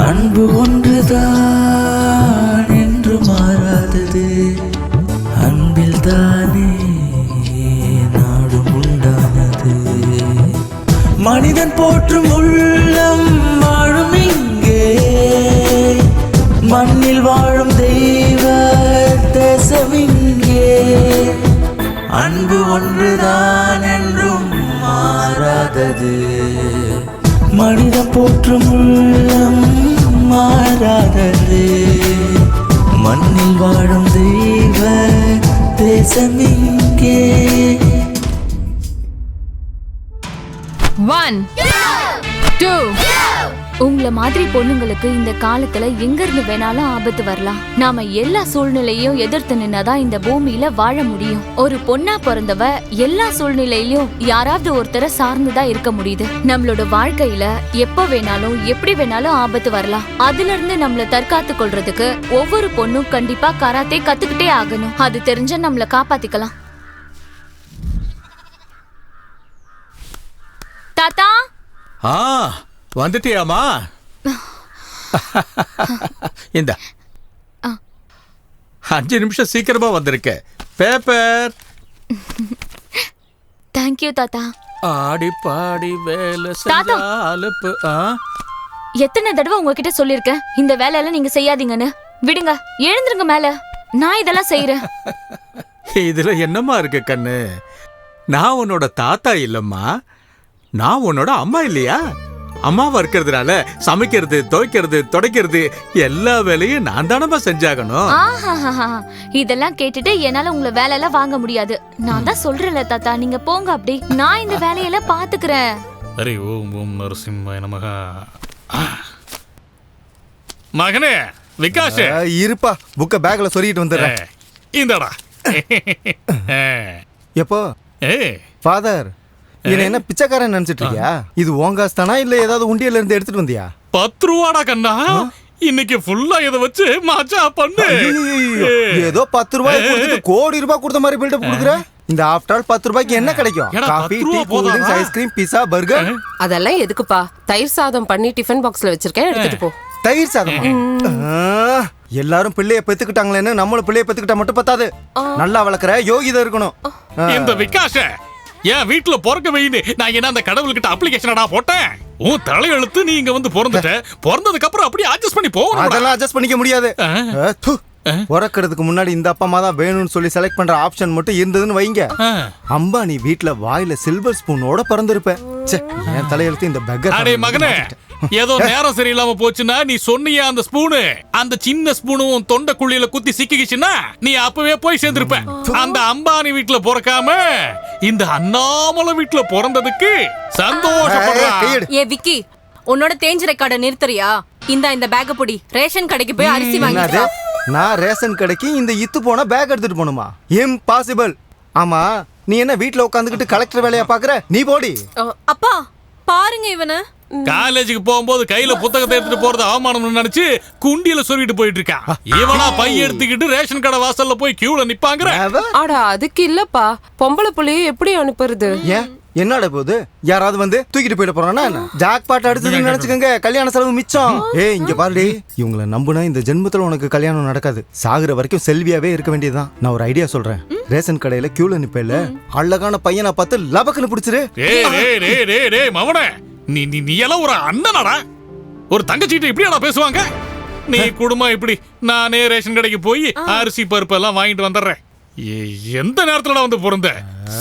அன்பு ஒன்றுதான் என்று மாறாதது, அன்பில் தானே நாடும் உண்டானது. மனிதன் போற்றும் உள்ளம் வாழும் இங்கே, மண்ணில் வாழும் தெய்வ தேசம் இங்கே. அன்பு ஒன்றுதான் என்றும் மாறாதது, மனிதன் போற்றும் உள்ளம் மாறாதது, மண்ணில் வாழும் தெய்வ தேசம் இங்கே. 1 2 உங்களை மாதிரி பொண்ணுங்களுக்கு இந்த காலத்துல எங்க இருந்து வேணாலும் ஆபத்து வரலாம். நாம எல்லா சூழ்நிலையும் எதிர்த்து நின்னாதான் இந்த பூமியில வாழ முடியும். ஒரு பொண்ணா பிறந்தவ எல்லா சூழ்நிலையிலும் யாராவது ஒருத்தரை சார்ந்துதான் இருக்க முடியுது. நம்மளோட வாழ்க்கையில எப்ப வேணாலும் எப்படி வேணாலும் ஆபத்து வரலாம். அதுல இருந்து நம்மள தற்காத்து கொள்றதுக்கு ஒவ்வொரு பொண்ணும் கண்டிப்பா கராத்தே கத்துக்கிட்டே ஆகணும். அது தெரிஞ்ச நம்மள காப்பாத்திக்கலாம். தாத்தா வந்துட்டியாமா? இந்த 5 நிமிஷம் சீக்கிரமா வந்திருக்க. பேப்பர். தேங்க்யூ தாத்தா. ஆடி பாடி வேலை செஞ்சாலுப்பு. எத்தனை தடவை உங்ககிட்ட சொல்லிருக்கேன் இந்த வேலையெல்லாம் நீங்க செய்யாதீங்கன்னு. விடுங்க, எழுந்துருங்க மேல. நான் இதெல்லாம் செய்யறேன். இதுல என்னமா இருக்கு கண்ணு? நான் உன்னோட தாத்தா இல்லம்மா, நான் உன்னோட அம்மா இல்லையா? அம்மாவா இருக்கிறதுனால சமைக்கிறது, துவைக்கிறது, துடைக்கிறது எல்லா வேலையும் நான் தானமா செஞ்சாகணும். இதெல்லாம் கேட்டுட்டு என்னால உங்களை வேலையெல்லாம் வாங்க முடியாது. நான் தான் சொல்றேன்ல தாத்தா, நீங்க போங்க. அப்படி நான் இந்த வேலையெல்லாம் பாத்துக்கிறேன். ஹரி ஓம் ஓம் நரசிம்மாய நமஹ. மகனே விகாஷ், இருப்பா, புக்க பேக்ல சொருகிட்டு வந்துடுறேன். இந்தடா. எப்போ ஃபாதர் என்ன பிச்சைக்காரன் நினைச்சிட்டு இருக்கியா? இது ஓங்காஸ் தானா இல்ல ஏதாவது உண்டியல இருந்து எடுத்துட்டு வந்தியா? 10 ரூபாடா கண்ணா. இன்னைக்கு ஃபுல்லா இத வச்சு மஜா பண்ணு. ஏதோ 10 ரூபாய் கொடுத்துட்டு கோடி ரூபாய் கொடுத்த மாதிரி பில்டப் கொடுக்குற. இந்த ஆஃப்டர் ஆல் 10 ரூபாய்க்கு என்ன கிடைக்கும்? Coffee, tea, cool drinks, ice cream, pizza, burger. அதெல்லாம் எதுக்குப்பா? தயிர் சாதம் பண்ணி டிஃபன் பாக்ஸ்ல வச்சிருக்கேன், எடுத்துட்டு போ. தயிர் சாதமா? எல்லாரும் பிள்ளைய பெத்துக்கிட்டாங்களேன்னு நம்மளும் பிள்ளைய பெத்துக்கிட்டா மட்டும் பத்தாது. நல்லா வளர்க்குற யோகிதா இருக்கணும். இந்த விகாஷ ஏன் வீட்டுல பிறக்க வைன்னு நான் என்ன அந்த கடவுள்கிட்ட அப்ளிகேஷனடா போட்டேன்? உன் தலையெழுத்து நீ இங்க வந்து பிறந்துட்ட. பிறந்ததுக்கு அப்புறம் அப்படியே அட்ஜஸ்ட் பண்ணி போகணும். அதெல்லாம் அட்ஜஸ்ட் பண்ணிக்க முடியாது. பிறக்கிறதுக்கு முன்னாடி இந்த அப்பா அம்மா தான் வேணும்னு சொல்லி செலக்ட் பண்ற ஆப்ஷன் மட்டும் இருந்ததுன்னு வைங்க, அம்பானி வீட்டுல வாயில சில்வர் ஸ்பூனோட பிறந்திருப்பேன். என் தலையெழுத்து இந்த பெக்கர். அடே மகனே, ஏதோ நேரம் சரியில்லாம போச்சுன்னா நீ சொன்னியா அந்த ஸ்பூனு, அந்த சின்ன ஸ்பூனும் தொண்டை குழியில குத்தி சிக்கிக்கிச்சுன்னா நீ அப்பவே போய் சேர்ந்திருப்ப. அந்த அம்பானி வீட்டுல பிறக்காம இந்த அண்ணாமலை வீட்டுல பிறந்ததுக்கு சந்தோஷப்படுறேன். ஏ விக்கி, உன்னோட தேஞ்ச ரெக்கார்ட நிறுத்துறியா? இந்த பேக்க புடி, ரேஷன் கடைக்கு போய் அரிசி வாங்கிட்டு. நான் ரேஷன் கடைக்கு இந்த இத்து போன பேக் எடுத்துட்டு போணுமா? இம்பாசிபிள். ஆமா, நீ என்ன வீட்டுல உட்காந்துக்கிட்டு கலெக்டர் வேலையா பாக்குற? நீ போடி. அப்பா பாருங்க, அடிங்க இவனை. காலேஜுக்கு போகும்போது கையில புத்தகத்தை எடுத்துட்டு போறது அவமானம்னு நினைச்சு குண்டியில சொல்லிட்டு போயிட்டு இருக்கான். இவனா பைய எடுத்துக்கிட்டு ரேஷன் கடை வாசல்ல போய் கியூல நிப்பாங்கற. ஆடா அதுக்கு இல்லப்பா, பொம்பளை புள்ளைய எப்படி அனுப்புறது? ஏன் என்னடா போகுது? யாராவது வந்து தூக்கிட்டு போயிட போறானா? ஜாக் பாட் அடிச்சதுன்னு நினைச்சுக்கோங்க, கல்யாண செலவு மிச்சம். ஏய் இங்க பாருடி, இவங்களை நம்புனா இந்த ஜென்மத்துல உனக்கு கல்யாணம் நடக்காது. சாகுற வரைக்கும் செல்வியாவே இருக்க வேண்டியதுதான். நான் ஒரு ஐடியா சொல்றேன். ரேஷன் கடையில கியூல நிப்பேல, அழகான பையனை பார்த்து லபக்குன்னு பிடிச்சிரு. டேய் மவனே, நீ எல்லாம் ஒரு அண்ணனாடா? ஒரு தங்கச்சிட்ட இப்படியாடா பேசுவாங்க? நீ குடும்பம் இப்படி நானே ரேஷன் கடைக்கு போய் அரிசி பருப்பு எல்லாம் வாங்கிட்டு வந்துடுறேன். எந்த நேரத்துல வந்து பிறந்த?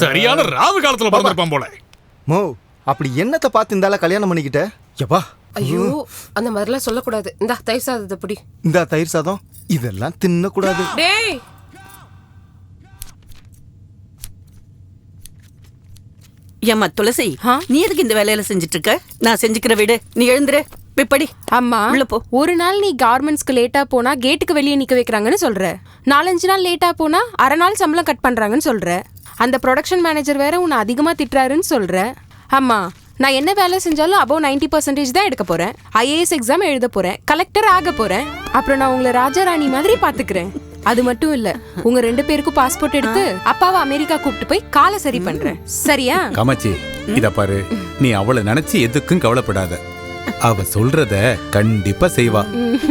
சரியான ராவு காலத்துல பிறந்திருப்பான் போல. மோ அப்படி என்னத்தை பார்த்து இருந்தால கல்யாணம் பண்ணிக்கிட்ட? எப்பா ஐயோ அந்த மாதிரிலாம் சொல்லக்கூடாது. இந்தா தயிர் சாதத்தை பிடி. இந்த தயிர் சாதம் இதெல்லாம் தின்னக்கூடாது. டேய் ஏம்மா துளசி, நீ எதுக்கு இந்த வேலையில செஞ்சுட்டு இருக்க? நான் செஞ்சுக்கிற வீடு, நீ எழுந்துரு பிப்படி. அம்மா உள்ள போ. ஒரு நாள் நீ கார்மெண்ட்ஸ்க்கு லேட்டா போனா கேட்டுக்கு வெளியே நிக்க வைக்கிறாங்கன்னு சொல்ற. 4-5 நாள் லேட்டா போனா அரை நாள் சம்பளம் கட் பண்றாங்கன்னு சொல்ற. அந்த ப்ரொடக்ஷன் மேனேஜர் வேற உன்னை அதிகமா திட்டுறாருன்னு சொல்ற. அம்மா நான் என்ன வேலை செஞ்சாலும் அபவ் 90% தான் எடுக்க போறேன். IAS எக்ஸாம் எழுத போறேன், கலெக்டர் ஆக போறேன். அப்புறம் நான் உங்களை ராஜா ராணி மாதிரி பாத்துக்கிறேன். அது மட்டும் இல்ல, உங்க 2 பேருக்கும் பாஸ்போர்ட் எடுத்து அப்பாவை அமெரிக்கா கூப்பிட்டு போய் காலை சரி பண்றேன். சரியா? காமாட்சி, இத பாரு, நீ அவளை நினைச்சு எதுக்கும் கவலைப்படாத. அவ சொல்றத கண்டிப்பா செய்வா.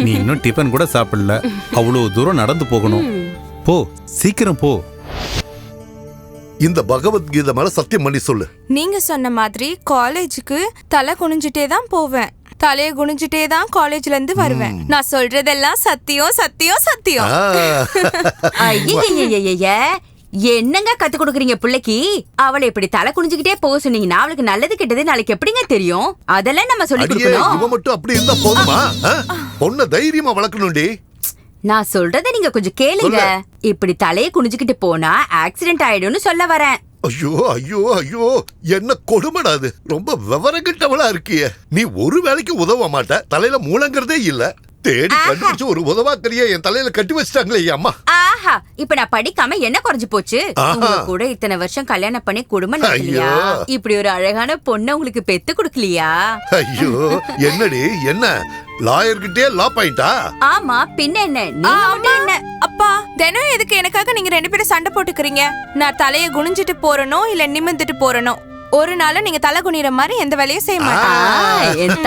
நீ இன்னும் டிஃபன் கூட சாப்பிடல, அவ்வளவு தூரம் நடந்து போகணும். போ, சீக்கிரம் போ. இந்த பகவத்கீதை மேல சத்தியம் பண்ணி சொல்லு. நீங்க சொன்ன மாதிரி காலேஜுக்கு தலை குனிஞ்சிட்டே தான் போவேன், தலைய குனிஞ்சிட்டே தான் காலேஜ்ல இருந்து வருவேன். நான் சொல்றதெல்லாம் சத்தியம் சத்தியம் சத்தியம். என்னங்க கத்து கொடுக்குறீங்க பிள்ளைக்கு? அவளை இப்படி தலை குனிஞ்சுக்கிட்டே போக சொன்னீங்கன்னா அவளுக்கு நல்லது கெட்டது நாளைக்கு எப்படிங்க தெரியும்? அதெல்லாம் நம்ம சொல்லி கொடுக்கணும். இவ மட்டும் அப்படி இருந்தா போதுமா? பொண்ண தைரியமா வளர்க்கணும்டி. நான் சொல்றத நீங்க கொஞ்சம் கேளுங்க. இப்படி தலையை குனிஞ்சுக்கிட்டு போனா ஆக்சிடென்ட் ஆயிடும்னு சொல்ல வரேன். ஐயோ ஐயோ ஐயோ, என்ன கொடுமைடா அது. ரொம்ப விவரங்கிட்டவளா இருக்கிய. நீ ஒரு வேலைக்கு உதவ மாட்ட, தலையில மூலங்கிறதே இல்ல. தேடி கண்டுபிடிச்சு ஒரு உதவாக்கறியா என் தலையில கட்டி வச்சிட்டாங்களே அம்மா. ஆஹா, இப்ப நான் படிக்காம என்ன குறைஞ்சு போச்சு? உங்க கூட இத்தனை வருஷம் கல்யாணம் பண்ணி குடும்பம் நடக்கலையா? இப்படி ஒரு அழகான பொண்ணை உங்களுக்கு பெத்து கொடுக்கலையா? ஐயோ என்னடி, என்ன லாயர் கிட்டே லா பாயிண்டா? ஆமா, பின்ன என்ன? நீங்க என்ன? அப்பா தினம் எதுக்கு எனக்காக நீங்க 2 பேரும் சண்டை போட்டுக்கிறீங்க? நான் தலைய குனிஞ்சிட்டு போறனோ இல்ல நிமிர்ந்துட்டு போறனோ, ஒரு நாள் நீங்க தலை குனிற மாதிரி எந்த வேலையும் செய்ய மாட்டேன்.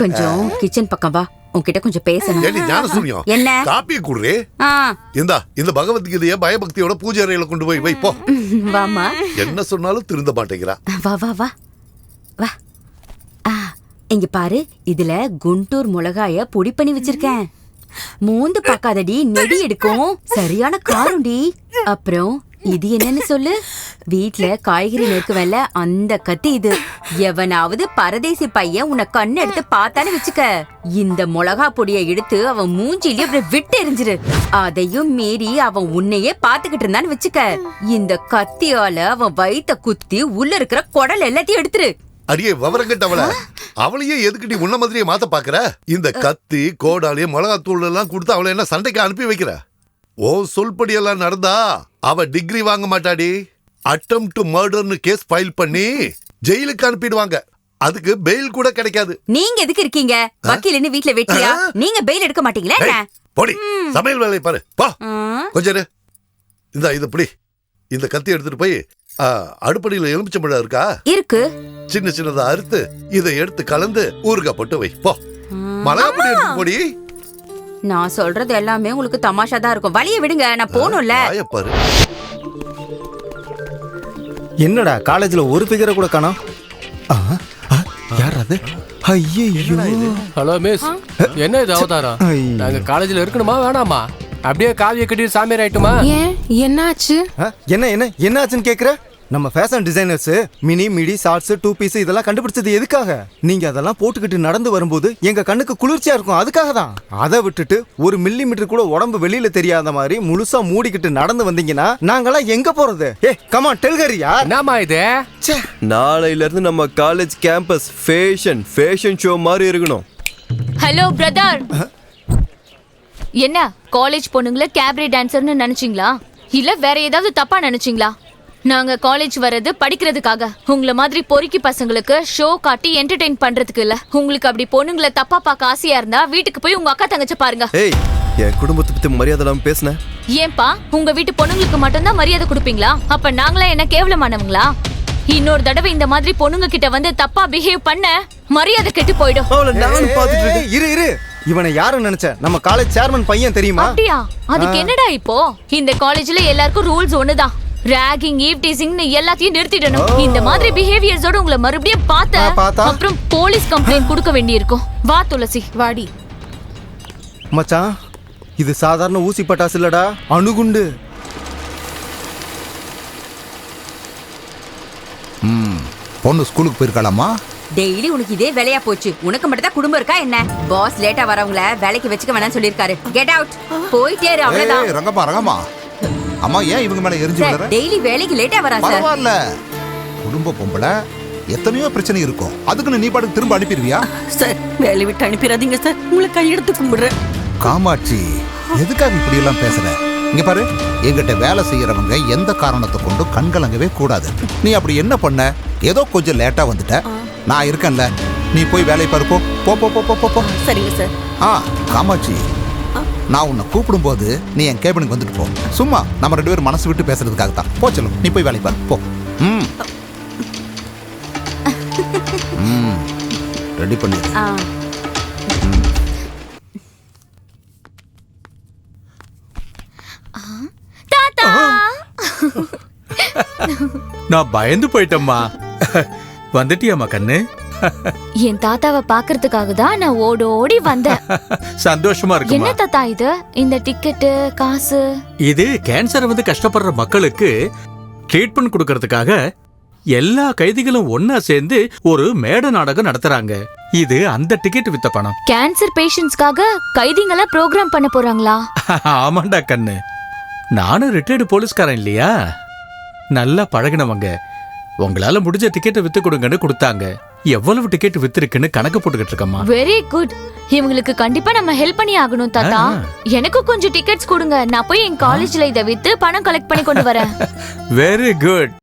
கொஞ்சம் கிச்சன் பக்கம் வா, உன்கிட்ட கொஞ்சம் பேசணும். என்ன? காப்பி குடுறே. இந்த பகவத்கீதைய பயபக்தியோட பூஜை அறையில கொண்டு போய் வை போ. வாமா. என்ன சொன்னாலும் திருந்த மாட்டேங்கிறா. வா வா வா வா. இங்க பாரு, இதுல குண்டூர் மிளகாய பொடி பண்ணி வச்சிருக்கேன். மூந்து பாக்காதடி, நெடி எடுக்கும். சரியான காருண்டி. அப்புறம் இது என்னன்னு சொல்லு? வீட்ல காய்கறி நெருக்குவல்ல, அந்த கத்தி இது. எவனாவது பரதேசி பையன் உன்னை கண்ணு எடுத்து பார்த்தான்னு வச்சுக்க, இந்த மிளகா பொடியை எடுத்து அவன் மூஞ்சிலேயே அப்படி விட்டு எரிஞ்சிரு. அதையும் மீறி அவன் உன்னையே பாத்துக்கிட்டு இருந்தான்னு வச்சுக்க, இந்த கத்தியால அவன் வயித்த குத்தி உள்ள இருக்கிற குடல் எல்லாத்தையும் எடுத்துரு. அடியே விவரங்கட்டவள, அவளையே எதுக்கிட்டி உன்ன மாதிரியே மாத்த பாக்குற? இந்த கத்தி கோடாலி மிளகாத்தூள் எல்லாம் கொடுத்து அவளை என்ன சண்டைக்கு அனுப்பி வைக்கிற? ஓ சொல்படி எல்லாம் நடந்தா அவ டிகிரி வாங்க மாட்டாடி. அட்டெம்ப்ட் டு மர்டர்னு கேஸ் ஃபைல் பண்ணி ஜெயிலுக்கு அனுப்பிடுவாங்க. அதுக்கு பெயில் கூட கிடைக்காது. நீங்க எதுக்கு இருக்கீங்க? வக்கீல்னு வீட்ல வெட்டியா? நீங்க பெயில் எடுக்க மாட்டீங்களா? போடி, சமையல் வேலையை பாரு. பா கொஞ்சம் இது பிடி. இந்த கத்தி எடுத்துட்டு போய் அடுப்படியில எலுமிச்சம்பழம் இருக்கா? இருக்கு. சின்ன சின்னதா அறுத்து இதை எடுத்து கலந்து ஊறுகாய் போட்டு வை. போ, மிளகாப்பொடி எடுத்து போடி. நான் சொல்றது எல்லாமே உங்களுக்கு தமாஷா தான் இருக்கும். வழிய விடுங்க, நான் போணும்ல. என்னடா காலேஜ்ல ஒரு ஃபிகரை கூட காணோம். யார் அது? ஐயோ, ஹலோ மிஸ், என்ன இது அவதாரம்? நாங்க காலேஜ்ல இருக்கணுமா வேணாமா? அப்படியே காவிய கட்டி சாமியார் ஆயிட்டுமா? ஏன் என்னாச்சு? என்னாச்சுன்னு கேக்குற? நம்ம fashion designers mini midi shorts 2 piece இதெல்லாம் கண்டுபிடிச்சது எதுக்காக? நீங்க அதெல்லாம் போட்டுக்கிட்டு நடந்து வரும்போது எங்க கண்ணுக்கு குளிர்ச்சியா இருக்கும், அதுக்காக தான். அதை விட்டுட்டு 1 மில்லிமீட்டர் கூட உடம்பு வெளியில தெரியாத மாதிரி முழுசா மூடிக்கிட்டு நடந்து வந்தீங்கன்னா நாங்கெல்லாம் எங்க போறது? Come on tell Hariya. என்னமா இது? நாளையில இருந்து நம்ம காலேஜ் கேம்பஸ் ஃபேஷன் ஷோ மாதிரி இருக்கணும். ஹலோ பிரதர், என்ன காலேஜ் பொண்ணுங்கள கேபரே டான்சர்னு நினைச்சீங்களா? இல்ல வேற ஏதாவது தப்பா நினைச்சீங்களா? நாங்க காலேஜ் வர்றது படிக்கிறதுக்காக, உங்களை மாதிரி பொறுக்கி பசங்களுக்கு ஷோ காட்டி என்டர்டெயின் பண்றதுக்கு இல்ல. உங்களுக்கு அப்படி பொண்ணுங்களை தப்பா பார்க்க ஆசையா இருந்தா வீட்டுக்கு போய் உங்க அக்கா தங்கச்ச பாருங்க. ஏய், என் குடும்பத்தை பத்தி மரியாதை இல்லாம பேசுன. ஏன்பா உங்க வீட்டு பொண்ணுங்களுக்கு மட்டும்தான் மரியாதை கொடுப்பீங்களா? அப்ப நாங்களா என்ன கேவலமானவங்களா? இன்னொரு தடவை இந்த மாதிரி பொண்ணுங்க கிட்ட வந்து தப்பா பிஹேவ் பண்ண மரியாதை கெட்டு போயிடும். இரு இவனை யாரு நினைச்ச? நம்ம காலேஜ் சேர்மன் பையன் தெரியுமா? அப்படியா? அதுக்கு என்னடா இப்போ? இந்த காலேஜ்ல எல்லாருக்கும் ரூல்ஸ் ஒண்ணுதான். ராகிங், ஈவ் டீசிங்னு எல்லாத்தையும் நிறுத்திடணும். இந்த மாதிரி பிஹேவியர்ஸோட உங்களை மறுபடியும் பார்த்தா அப்புறம் போலீஸ் கம்ப்ளைண்ட் கொடுக்க வேண்டியிருக்கும். வா துளசி, வாடி. மச்சான், இது சாதாரண ஊசி பட்டாசு இல்லடா, அணுகுண்டு. பொண்ணு ஸ்கூலுக்கு போயிருக்காளாமா? டெய்லி உனக்கு இதே வேலையா போச்சு. உனக்கு மட்டும் தான் குடும்பம் இருக்கா என்ன? பாஸ் லேட்டா வரவங்கள வேலைக்கு வச்சுக்க வேணாம்னு சொல்லிருக்காரு. Get out. போயிட்டே இரு, அவ்வளவுதான். ரங்கம்மா அம்மா, ஏன் இவங்க மேல எரிஞ்சு விடுற? டெய்லி வேலைக்கு லேட்டா வரா சார். பரவாயில்ல, குடும்ப பொம்பளை எத்தனையோ பிரச்சனை இருக்கும். அதுக்குன்னு நீ பாட்டுக்கு திரும்ப அனுப்பிடுவியா? சார், வேலை விட்டு அனுப்பிடாதீங்க சார். உங்களை கையெடுத்து கும்பிடுறேன். காமாட்சி, எதுக்காக இப்படி எல்லாம் பேசுற? இங்க பாரு, எங்கிட்ட வேலை செய்யறவங்க எந்த காரணத்தை கொண்டு கண்கலங்கவே கூடாது. நீ அப்படி என்ன பண்ண? ஏதோ கொஞ்சம் லேட்டா வந்துட்ட, நான் இருக்கேன்ல, நீ போய் வேலை பாரு. போ. சரிங்க சார். காமாட்சி, நான் உன்னை கூப்பிடும் போது நீ என் கேபினுக்கு வந்துட்டு போ. சும்மா நம்ம 2 பேரும் மனசு விட்டு பேசுறதுக்காக தான். போ சொல்லும், நீ போய் வேலை பாரு. போ. ரெடி பண்ணி. நான் பயந்து போயிட்டேம்மா. வந்துட்டியாமா கண்ணு? என் தாத்தாவை பாக்குறதுக்காக தான் நான் ஓடி வந்தேன். சந்தோஷமா இருக்கு. என்ன தாத்தா இது? இந்த டிக்கெட்டு, காசு? இது கேன்சர் வந்து கஷ்டப்படுற மக்களுக்கு ட்ரீட்மெண்ட் கொடுக்கறதுக்காக எல்லா கைதிகளும் ஒன்னா சேர்ந்து ஒரு மேடை நாடகம் நடத்துறாங்க. இது அந்த டிக்கெட் வித்த பணம். கேன்சர் பேஷண்ட்ஸ்க்காக கைதிங்கள ப்ரோக்ராம் பண்ண போறாங்களா? ஆமாண்டா கண்ணு, நானும் ரிட்டையர்டு போலீஸ்காரன் இல்லையா, நல்லா பழகினவங்க. உங்களால முடிஞ்ச டிக்கெட்டை வித்து கொடுங்கன்னு கொடுத்தாங்க. எவ்வளவு டிக்கெட் வித்திருக்குன்னு கணக்கு போட்டுக்கிட்டு இருக்கம்மா. Very good. இவங்களுக்கு கண்டிப்பா நம்ம ஹெல்ப் பண்ணி ஆகணும் தாத்தா. எனக்கு கொஞ்சம் டிக்கெட்ஸ் கொடுங்க, நான் போய் என் காலேஜ்ல இதை வித்து பணம் கலெக்ட் பண்ணி கொண்டு வரேன். Very good.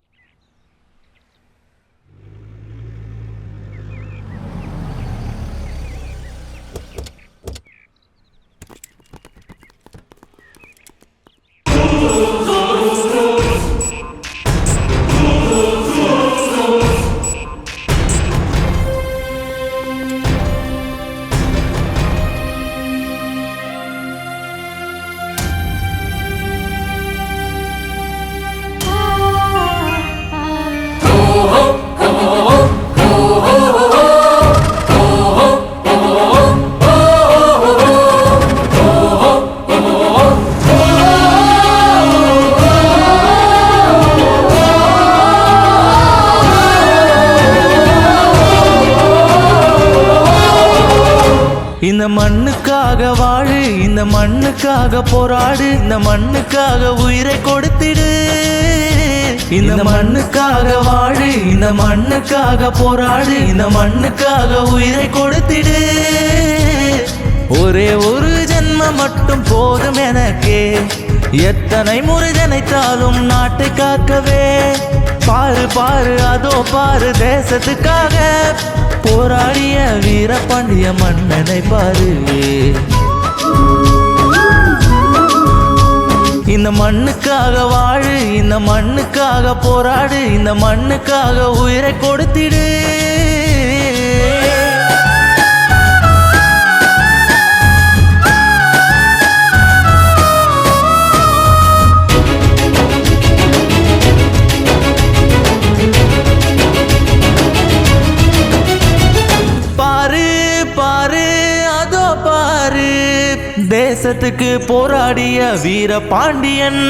இந்த மண்ணுக்காக வாழு, இந்த மண்ணுக்காக போராடு, இந்த மண்ணுக்காக உயிரை கொடுத்திடு. இந்த மண்ணுக்காக வாழு, இந்த மண்ணுக்காக போராடு, இந்த மண்ணுக்காக உயிரை கொடுத்திடு. ஒரே ஒரு ஜென்மம் மட்டும் போதும் எனக்கு, எத்தனை முறை நினைத்தாலும் நாட்டை காக்கவே. பாரு பாரு அதோ பாரு, தேசத்துக்காக போராடிய வீரபாண்டிய மன்னனை பாரு. இந்த மண்ணுக்காக வாழு, இந்த மண்ணுக்காக போராடு, இந்த மண்ணுக்காக உயிரை கொடுத்திடு. தேசத்துக்கு போராடிய வீரபாண்டியன்,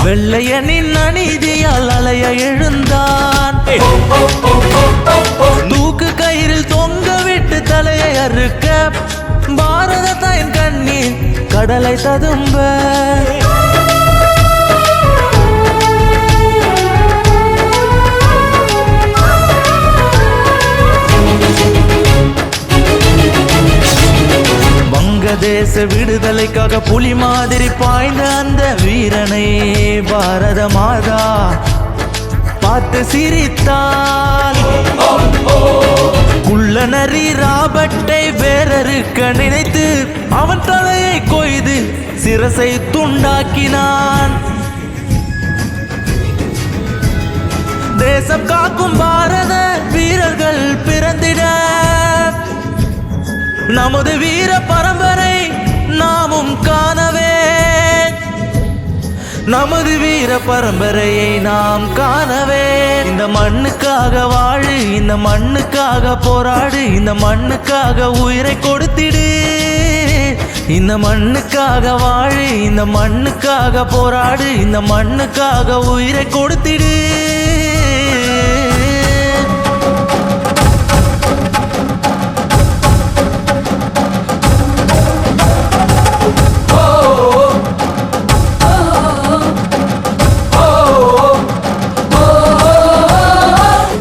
வெள்ளையனின் அநீதியால் அலைய எழுந்தான். தூக்கு கயிறில் தொங்க விட்டு தலையை அறுக்க பாரத தாயின் கண்ணீர் கடலை ததும்ப. தேச விடுதலைக்காக புலி மாதிரி பாய்ந்த அந்த வீரனை பாரத மாதா பார்த்து சிரித்தாள். குள்ள நரி ராபர்ட்டை வேறறுக்க நினைத்து அவன் தலையை கொய்து சிரசை துண்டாக்கினான். தேசம் காக்கும் பாரத வீரர்கள் பிறந்திட நமது வீர பரம்பரை நாமும் காணவே, நமது வீர பரம்பரையை நாம் காணவே. இந்த மண்ணுக்காக வாழு, இந்த மண்ணுக்காக போராடு, இந்த மண்ணுக்காக உயிரை கொடுத்திடு. இந்த மண்ணுக்காக வாழு, இந்த மண்ணுக்காக போராடு, இந்த மண்ணுக்காக உயிரை கொடுத்திடு.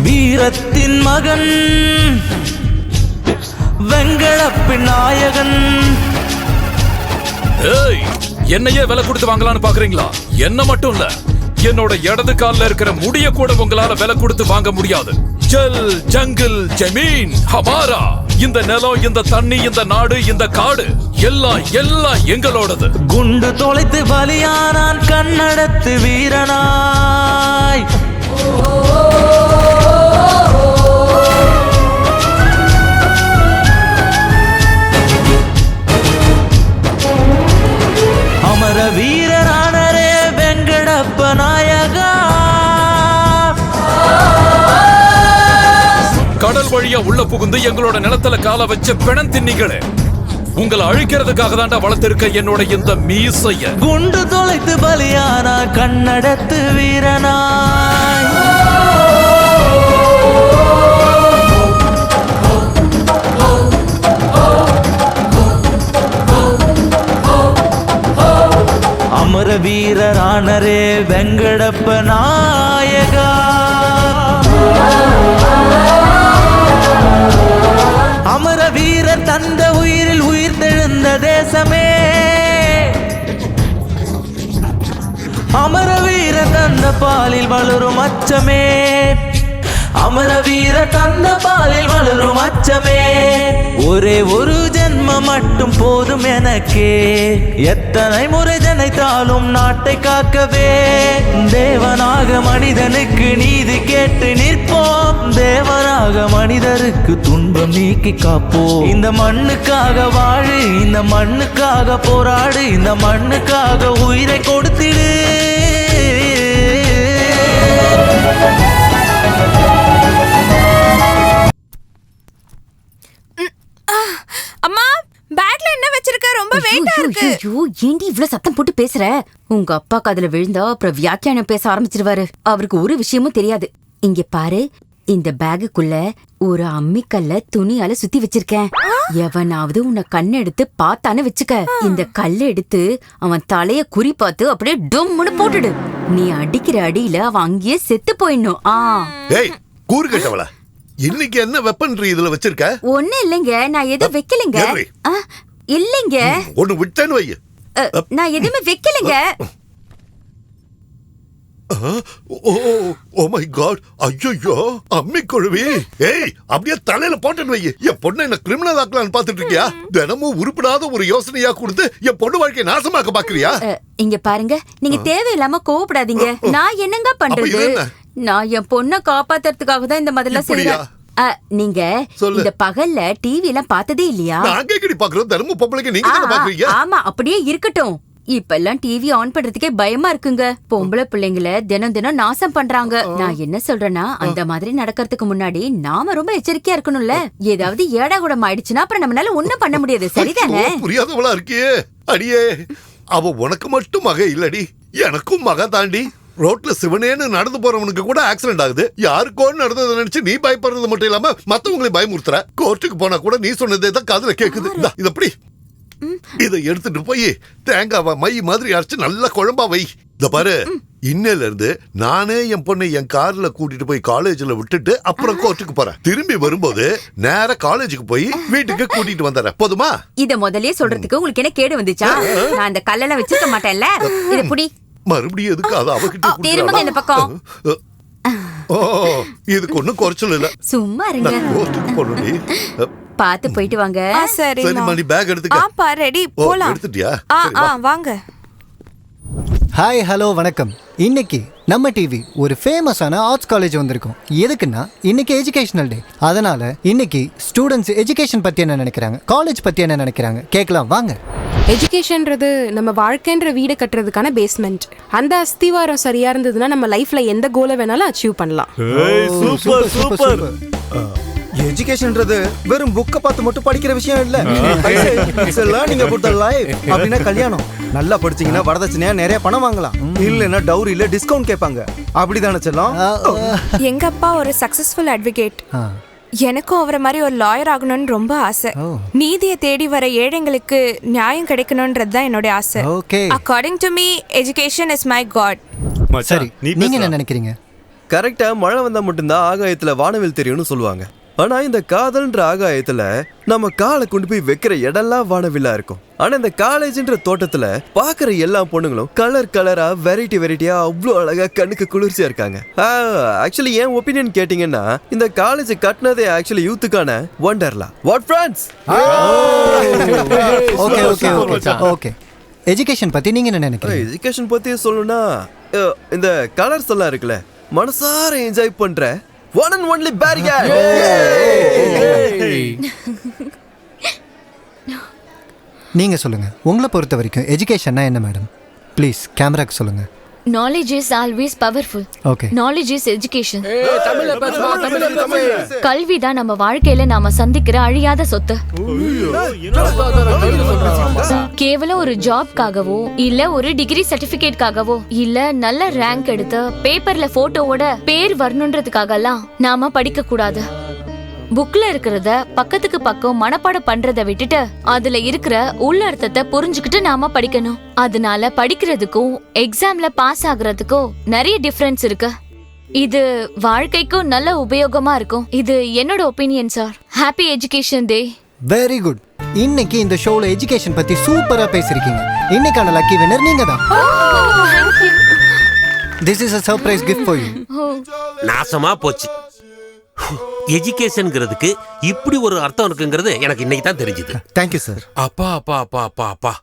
வீரத்தின் மகன் வெங்கடப்ப நாயகன். ஏய், என்னையே விலை கொடுத்து வாங்கலாம்னு பாக்குறீங்களா? என்ன மட்டும் இல்ல, என்னோட இடது கால்ல இருக்கிற முடிய கூட உங்களால விலை கொடுத்து வாங்க முடியாது. ஜல் ஜங்கிள் ஜமீன் ஹமாரா. இந்த நிலம், இந்த தண்ணி, இந்த நாடு, இந்த காடு எல்லாம் எல்லாம் எங்களோடது. குண்டு தொலைத்து பலியானான் கண்ணடத்து வீரனாய். அமர வீரரானரே வெங்கடப்ப நாயகா. கடல் வழியா உள்ள புகுந்து எங்களோட நிலத்துல கால வச்ச பிணம் தின்னிகளே, உங்களை அழிக்கிறதுக்காக தாண்டா வளர்த்திருக்க என்னோட இந்த மீசைய. குண்டு தொலைத்து பலியானா கண்ணடத்து வீரனாய். அமர வீரரானரே வெங்கடப்ப நாயகா. அமர வீரர் தந்த உயிரில் உயிர் தெழுந்த தேசமே. அமர வீரர் தந்த பாலில் வளரும் அச்சமே. அமர வீர தந்த பாலில் வளரும் அச்சமே. ஒரே ஒரு ஜென்மம் மட்டும் போதும் எனக்கே, எத்தனை முறை ஜனைத்தாலும் நாட்டை காக்கவே. தேவனாக மனிதனுக்கு நீதி கேட்டு நிற்போம், தேவனாக மனிதருக்கு துன்பம் நீக்கி காப்போம். இந்த மண்ணுக்காக வாழு, இந்த மண்ணுக்காக போராடு, இந்த மண்ணுக்காக உயிரை கொடுத்திடு. அம்மா, பேக்ல என்ன வச்சிருக்க? ரொம்ப வெயிட்டா இருக்கு. ஐயோ, ஏண்டி இவ்ளோ சத்தம் போட்டு பேசுற? உங்க அப்பா காதுல விழுந்தா அப்புறம் வியாக்கியானம் பேச ஆரம்பிச்சிருவாரு. அவருக்கு ஒரு விஷயமும் தெரியாது. இங்க பாரு, இந்த பேகுக்குள்ள ஒரு அம்மிக்கல்ல துணியால சுத்தி வச்சிருக்கேன். எவனாவது உன்னை கண்ணு எடுத்து பார்த்தான்னு வச்சுக்க, இந்த கல்ல எடுத்து அவன் தலைய குறி பார்த்து அப்படியே டொம்முன்னு போட்டுடு. நீ அடிக்கிற அடியில அவன் அங்கேயே செத்து போயிடணும். ஏய், கூறு கட்டவள, இன்னைக்கு என்ன வெப்பன் இதுல வச்சிருக்க? ஒண்ணு இல்லைங்க, நான் எதுவும் வைக்கலைங்க. இல்லைங்க, ஒண்ணு விட்டேன்னு வை. நான் எதுவுமே வைக்கலைங்க. ஓ மை காட், ஐயோ அம்மி கொழுவி. ஏய், அப்படியே தலையில போட்டுன்னு வை. என் பொண்ணு என்ன கிரிமினல் ஆக்கலான்னு பாத்துட்டு இருக்கியா? தினமும் உருப்படாத ஒரு யோசனையா கொடுத்து என் பொண்ணு வாழ்க்கையை நாசமாக்க பாக்குறியா? இங்க பாருங்க, நீங்க தேவையில்லாம கோவப்படாதீங்க. நான் என்னங்க பண்றது? நான் என் பொண்ணை காப்பாத்துறதுக்காக தான் இந்த மாதிரிலாம் செய்யறேன். நீங்க இந்த பகல்ல டிவி எல்லாம் பார்த்ததே இல்லையா? நான் கேக்கடி பாக்குறோம், தினமும் பொம்பளைக்கு நீங்க தான பாக்குறீங்க. ஆமா, அப்படியே இருக்கட்டும். இப்பெல்லாம் டிவி ஆன் பண்றதுக்கே பயமா இருக்குங்க. பொம்பளை பிள்ளைங்கள தினம் தினம் நாசம் பண்றாங்க. நான் என்ன சொல்றேன்னா, அந்த மாதிரி நடக்கிறதுக்கு முன்னாடி நாம ரொம்ப எச்சரிக்கையா இருக்கணும்ல. ஏதாவது ஏடா கூடம் ஆயிடுச்சுன்னா அப்புறம் நம்மளால ஒண்ணும் பண்ண முடியாது. சரிதானே? புரியாதவளா இருக்கியே. அடியே, அவ உனக்கு மட்டும் மக இல்லடி, எனக்கும் மக தாண்டி. ரோட்ல சிவனேன்னு நடந்து போறவனுக்கு கூட ஆக்சிடென்ட் ஆகுது. யாருக்கோன்னு நடந்ததை நினைச்சு நீ பயப்படுறது மட்டும் இல்லாம மத்தவங்களையும் பயமுறுத்துற. கோர்ட்டுக்கு போனா கூட நீ சொன்னதே தான் காதுல கேக்குது. இது எப்படி? இதை எடுத்துட்டு போய் தேங்காவை மை மாதிரி அரைச்சு நல்லா குழம்பா வை. இந்த பாரு, இன்னையில இருந்து நானே என் பொண்ணை என் கார்ல கூட்டிட்டு போய் காலேஜ்ல விட்டுட்டு அப்புறம் கோர்ட்டுக்கு போறேன். திரும்பி வரும்போது நேரா காலேஜுக்கு போய் வீட்டுக்கு கூட்டிட்டு வந்துறேன். போதுமா? இத முதல்லயே சொல்றதுக்கு உங்களுக்கு என்ன கேடு வந்துச்சா? நான் அந்த கல்லெல்லாம் வச்சிருக்க மாட்டேன்ல. இத புடி. மறுபடியும் எதுக்கு அத அவகிட்ட திரும்ப இந்த பக்கம். ஓ, இதுக்கு ஒண்ணும் குறைச்சல் இல்ல. சும்மா இருங்க. நான் கோர்ட்டுக்கு போறேன்டி. பாத்து போயிட்டு வாங்க. சரி மணி பேக் எடுத்துக்க. ஆப்பா ரெடி போலாம். எடுத்துட்டியா? வாங்க. ஹாய் ஹலோ வணக்கம். இன்னைக்கு நம்ம டிவி ஒரு ஃபேமஸான ஆர்ட்ஸ் காலேஜ் வந்திருக்கோம். எதுக்குன்னா இன்னைக்கு எஜுகேஷனல் டே. அதனால இன்னைக்கு ஸ்டூடெண்ட்ஸ் எஜுகேஷன் பத்தி என்ன நினைக்கிறாங்க, காலேஜ் பத்தி என்ன நினைக்கிறாங்க கேட்கலாம் வாங்க. எஜுகேஷன்றது நம்ம வாழ்க்கைன்ற வீடு கட்டுறதுக்கான பேஸ்மெண்ட். அந்த அஸ்திவாரம் சரியா இருந்ததுன்னா நம்ம லைஃப்ல எந்த கோலை வேணாலும் அச்சீவ் பண்ணலாம். Super super. எஜுகேஷன்ன்றது வெறும் புக்கை பார்த்து மட்டும் படிக்கிற விஷயம் இல்ல. நீங்க கொடுத்த லைஃப் அப்படின்னா கல்யாணம். நல்லா படிச்சீங்கன்னா வரதட்சணையா நிறைய பணம் வாங்கலாம். இல்லைன்னா டவுரியில டிஸ்கவுண்ட் கேட்பாங்க. அப்படிதானே செல்லம்? எங்க அப்பா ஒரு சக்சஸ்ஃபுல் அட்வொகேட். எனக்கும் அவரை மாதிரி ஒரு லாயர் ஆகணும்னு ரொம்ப ஆசை. நீதியை தேடி வர ஏழைங்களுக்கு நியாயம் கிடைக்கணும்ன்றது தான் என்னோட ஆசை. According to me education is my god. சரி, நீங்க என்ன நினைக்கிறீங்க? கரெக்டா மழை வந்தா மட்டும்தான் ஆகாயத்துல வானவில் தெரியும்னு சொல்லுவாங்க. ஆனா இந்த காதல்ன்ற ஆகாயத்துல நம்ம காலை கொண்டு போய் வைக்கிற இடம்லாம் வானவில்லா இருக்கும். ஆனா இந்த காலேஜ்ன்ற தோட்டத்துல பாக்குற எல்லா பொண்ணுங்களும் கலர் கலரா வெரைட்டியா அவ்வளோ அழகா கண்ணுக்கு குளிர்ச்சியா இருக்காங்க. ஆக்சுவலி என் ஒப்பீனியன் கேட்டீங்கன்னா இந்த காலேஜ் கட்டினதே ஆக்சுவலி யூத்துக்கான Wonderla. What friends? Okay okay okay okay. Education பத்தி நீங்க என்ன நினைக்கிறீங்க? எஜுகேஷன் பத்தி சொல்லணும்னா இந்த கலர்ஸ் எல்லாம் இருக்குல்ல, மனசார என்ஜாய் பண்ற one and only barrier. நீங்க சொல்லுங்க, உங்களை பொறுத்த வரைக்கும் எஜுகேஷன்னா என்ன மேடம்? ப்ளீஸ் கேமராக்கு சொல்லுங்க. Knowledge is always powerful. Okay. Knowledge is education. கல்வி தான் நம்ம வாழ்க்கையில நாம சந்திக்கிற அழியாத சொத்து. கேவலம் ஒரு ஜாப்காகவோ இல்ல ஒரு டிகிரி சர்டிபிகேட்காகவோ இல்ல நல்ல ரேங்க் எடுத்து பேப்பர்ல போட்டோவோட பேர் வரணுன்றதுக்காக எல்லாம் நாம படிக்க கூடாது. புக்ல இருக்கிறத பக்கத்துக்கு பக்கம் மனப்பாடம் பண்றத விட்டுட்டு அதுல இருக்கிற உள்ளர்த்தத்தை புரிஞ்சுக்கிட்டு நாம படிக்கணும். அதனால படிக்கிறதுக்கும் எக்ஸாம்ல பாஸ் ஆகுறதுக்கும் நிறைய டிஃபரன்ஸ் இருக்கு. இது வாழ்க்கைக்கும் நல்ல உபயோகமா இருக்கும். இது என்னோட opinion sir. Happy education day. Very good. இன்னைக்கு இந்த ஷோல எஜுகேஷன் பத்தி சூப்பரா பேசிருக்கீங்க. இன்னைக்கான லக்கி வின்னர் நீங்க தான். This is a surprise gift for you. நாசமா போச்சு. எஜுகேஷன்ங்கிறதுக்கு இப்படி ஒரு அர்த்தம் இருக்குங்கிறது எனக்கு இன்னைக்கு தான் தெரிஞ்சுது. Thank you sir. அப்பா அப்பா அப்பா அப்பா அப்பா